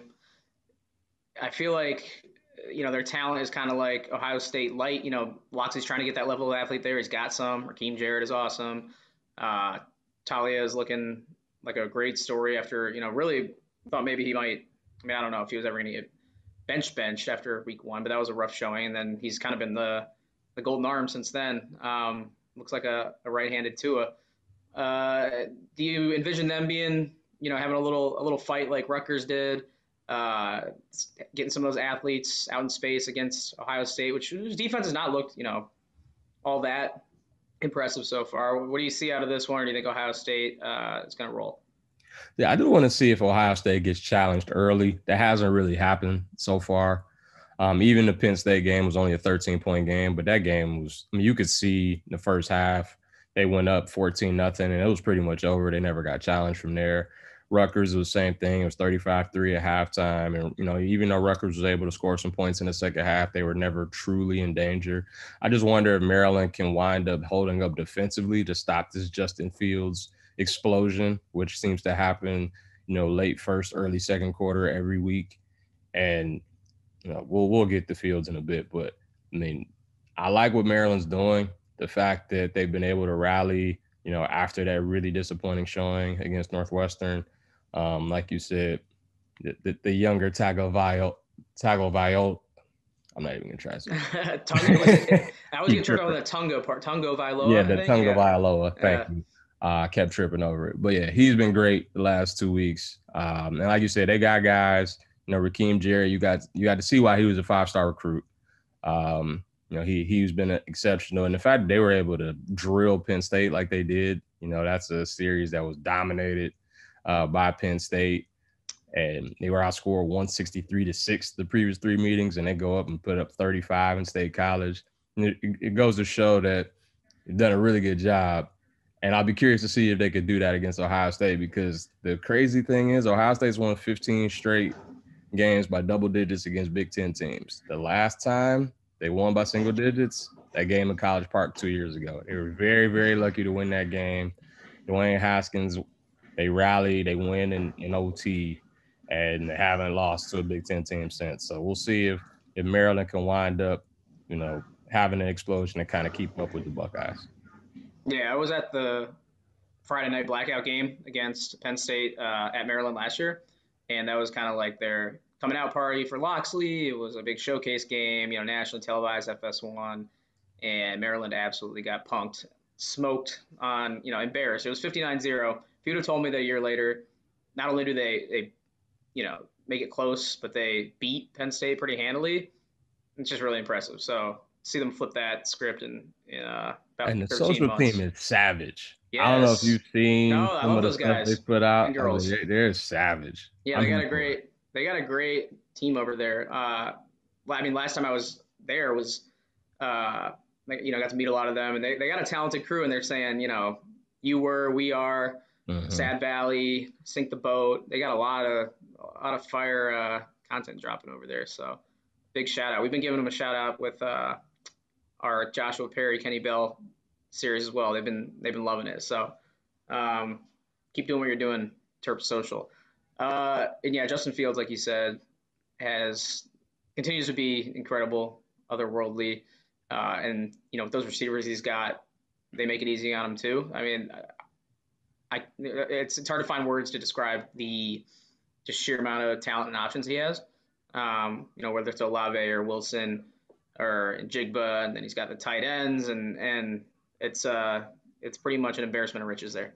I feel like, you know, their talent is kind of like Ohio State light. You know, Loxley's trying to get that level of athlete there. He's got some. Raheem Jarrett is awesome. Talia is looking like a great story after, you know, really thought maybe he might, I mean, I don't know if he was ever going to get benched after week 1, but that was a rough showing. And then he's kind of been the golden arm since then. Looks like a right-handed Tua. Do you envision them being, you know, having a little fight like Rutgers did, getting some of those athletes out in space against Ohio State, which defense has not looked, you know, all that impressive so far? What do you see out of this one, or do you think Ohio State is going to roll? Yeah, I do want to see if Ohio State gets challenged early. That hasn't really happened so far. Even the Penn State game was only a 13-point game, but that game was, I mean, you could see in the first half, they went up 14-0, and it was pretty much over. They never got challenged from there. Rutgers was the same thing. It was 35-3 at halftime. And, you know, even though Rutgers was able to score some points in the second half, they were never truly in danger. I just wonder if Maryland can wind up holding up defensively to stop this Justin Fields explosion, which seems to happen, you know, late first, early second quarter every week. And, you know, we'll get to Fields in a bit. But, I mean, I like what Maryland's doing. The fact that they've been able to rally, you know, after that really disappointing showing against Northwestern. Like you said, the younger Tagovailoa. I'm not even gonna try to say it. I was getting tripped on the Tungo part. Tagovailoa. Yeah, the Tagovailoa. Thank you. I kept tripping over it. But yeah, he's been great the last 2 weeks. And like you said, they got guys. You know, Raheem Jarrett. You got to see why he was a 5-star recruit. You know, he's been exceptional. And the fact that they were able to drill Penn State like they did, you know, that's a series that was dominated by Penn State. And they were outscored 163-6 the previous 3 meetings, and they go up and put up 35 in State College. And it goes to show that they've done a really good job. And I'll be curious to see if they could do that against Ohio State, because the crazy thing is Ohio State's won 15 straight games by double digits against Big Ten teams. The last time they won by single digits, that game in College Park 2 years ago. They were very, very lucky to win that game. Dwayne Haskins, they rallied, they win in OT, and they haven't lost to a Big Ten team since. So we'll see if Maryland can wind up, you know, having an explosion and kind of keep up with the Buckeyes. Yeah, I was at the Friday night blackout game against Penn State at Maryland last year, and that was kind of like their coming out party for Loxley. It was a big showcase game, you know, nationally televised, FS1, and Maryland absolutely got punked, smoked on, you know, embarrassed. It was 59-0. If you would have told me that a year later, not only do they you know, make it close, but they beat Penn State pretty handily, it's just really impressive. So see them flip that script in about 13 and the social months. team is savage. Yes. I don't know if you've seen some of the stuff guys. they put out. And girls. They're savage. Yeah, they got a great team over there. I mean, last time I was there was, you know, got to meet a lot of them, and they got a talented crew, and they're saying, you know, we are, Sad Valley, Sink the Boat. They got a lot of fire content dropping over there. So big shout out. We've been giving them a shout out with our Joshua Perry, Kenny Bell series as well. They've been loving it. So keep doing what you're doing, Terp Social. And yeah, Justin Fields, like you said, continues to be incredible, otherworldly. And you know, with those receivers he's got, they make it easy on him too. I mean, it's hard to find words to describe the just sheer amount of talent and options he has. You know, whether it's Olave or Wilson or Jigba, and then he's got the tight ends, and it's pretty much an embarrassment of riches there.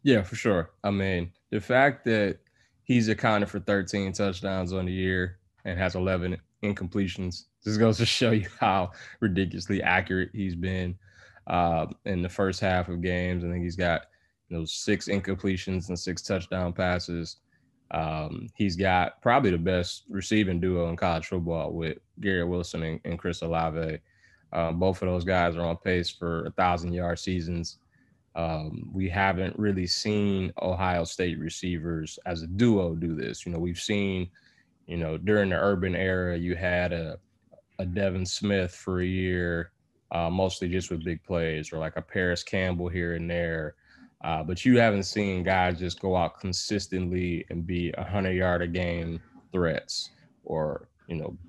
Yeah, for sure. I mean, the fact that he's accounted for 13 touchdowns on the year and has 11 incompletions just goes to show you how ridiculously accurate he's been in the first half of games. I think he's got 6 incompletions and 6 touchdown passes. He's got probably the best receiving duo in college football with Garrett Wilson and Chris Olave. Both of those guys are on pace for 1,000-yard seasons. We haven't really seen Ohio State receivers as a duo do this. We've seen, during the Urban era, you had a Devin Smith for a year, mostly just with big plays, or like a Paris Campbell here and there. But you haven't seen guys just go out consistently and be 100-yard a game threats, or,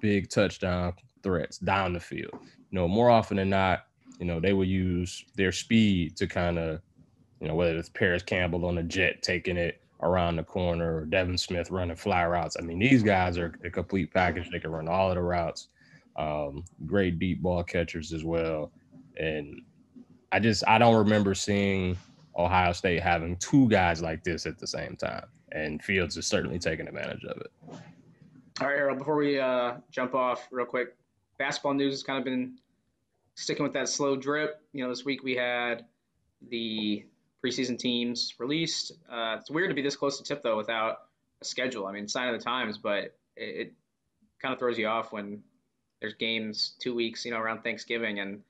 big touchdown threats down the field. More often than not, they will use their speed to kind of, whether it's Paris Campbell on a jet taking it around the corner, or Devin Smith running fly routes. I mean, these guys are a complete package. They can run all of the routes. Great deep ball catchers as well. And I don't remember seeing Ohio State having two guys like this at the same time. And Fields is certainly taking advantage of it. All right, Herro, before we jump off real quick, basketball news has kind of been sticking with that slow drip. This week we had the preseason teams released. It's weird to be this close to tip, though, without a schedule. I mean, sign of the times, but it kind of throws you off when there's games 2 weeks, around Thanksgiving, and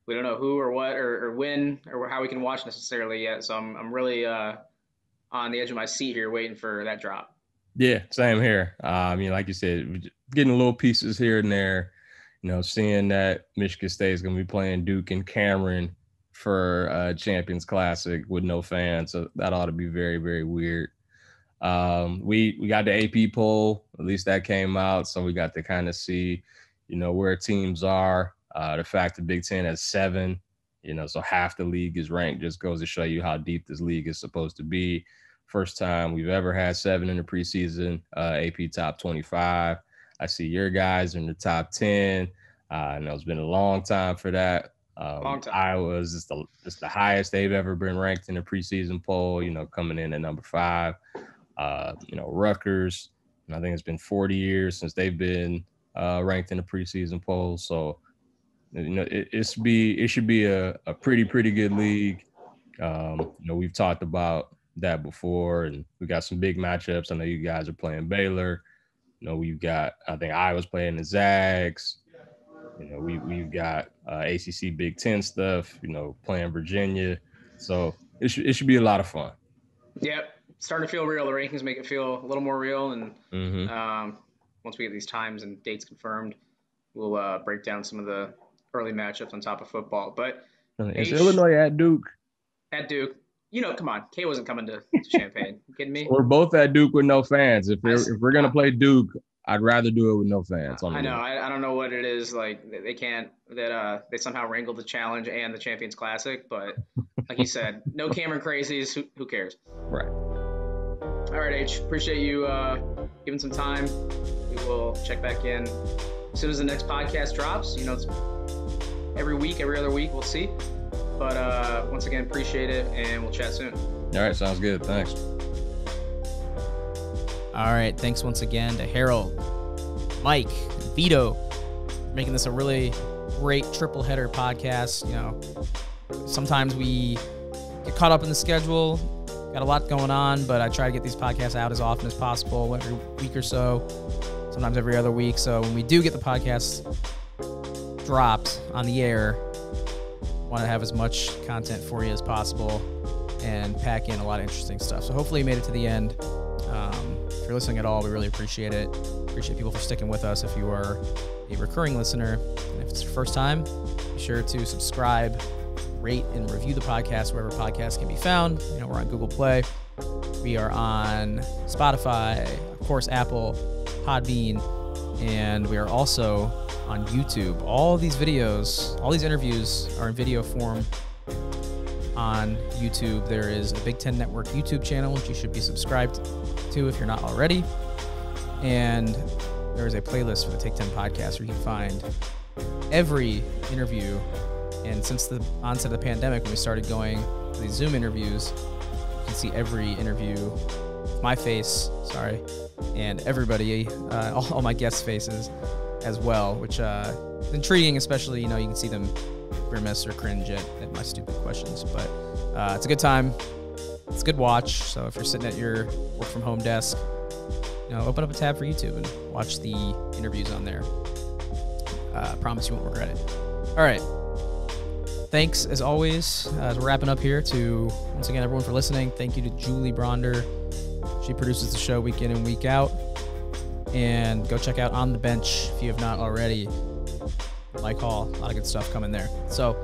we don't know who or what or when or how we can watch necessarily yet. So I'm really on the edge of my seat here waiting for that drop. Yeah, same here. Like you said, getting little pieces here and there, seeing that Michigan State is going to be playing Duke and Cameron for Champions Classic with no fans. So that ought to be very, very weird. We got the AP poll, at least that came out. So we got to kind of see, where teams are. The fact the Big Ten has 7, so half the league is ranked, just goes to show you how deep this league is supposed to be. First time we've ever had 7 in the preseason, AP top 25. I see your guys in the top 10. It's been a long time for that. Long time. Iowa's just the highest they've ever been ranked in the preseason poll, coming in at number 5. Rutgers, I think it's been 40 years since they've been ranked in the preseason poll. So, it should be a pretty good league. We've talked about that before, and we got some big matchups. I know you guys are playing Baylor. We've got, I think Iowa's playing the Zags. We've got ACC Big Ten stuff, playing Virginia. So it should be a lot of fun. Yep. Starting to feel real. The rankings make it feel a little more real. And once we get these times and dates confirmed, we'll break down some of the early matchups on top of football. But is Illinois at Duke? At Duke. Come on. Kay wasn't coming to Champaign. You kidding me? We're both at Duke with no fans. If we're going to play Duke, I'd rather do it with no fans. I know. I don't know what it is. Like, they can't – that they somehow wrangled the challenge and the Champions Classic. But like you said, no Cameron crazies. Who cares? Right. All right, H. Appreciate you giving some time. We will check back in as soon as the next podcast drops. It's every week, every other week. We'll see. But once again, appreciate it, and we'll chat soon. All right, sounds good. Thanks. All right, thanks once again to Harold, Mike, and Vitto for making this a really great triple header podcast. Sometimes we get caught up in the schedule, got a lot going on, but I try to get these podcasts out as often as possible, every week or so, sometimes every other week. So when we do get the podcast dropped on the air, want to have as much content for you as possible and pack in a lot of interesting stuff. So hopefully you made it to the end. If you're listening at all, we really appreciate it. Appreciate people for sticking with us. If you are a recurring listener, and if it's your first time, be sure to subscribe, rate, and review the podcast wherever podcasts can be found. We're on Google Play. We are on Spotify, of course, Apple, Podbean, and we are also on YouTube. All these videos, all these interviews are in video form on YouTube. There is a Big Ten Network YouTube channel, which you should be subscribed to if you're not already. And there is a playlist for the Take 10 podcast where you can find every interview. And since the onset of the pandemic, when we started going to these Zoom interviews, you can see every interview with my face, and everybody, all my guest faces as well, which is intriguing, especially, you can see them grimace or cringe at my stupid questions. But it's a good time. It's a good watch. So if you're sitting at your work from home desk, open up a tab for YouTube and watch the interviews on there. I promise you won't regret it. All All right. Thanks, as always. As we're wrapping up here, to, once again, everyone for listening. Thank you to Julie Bronder. She produces the show week in and week out. And go check out On the Bench if you have not already. Mike Hall, a lot of good stuff coming there. So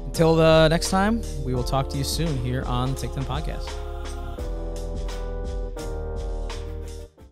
until the next time, we will talk to you soon here on the Take 10 Podcast.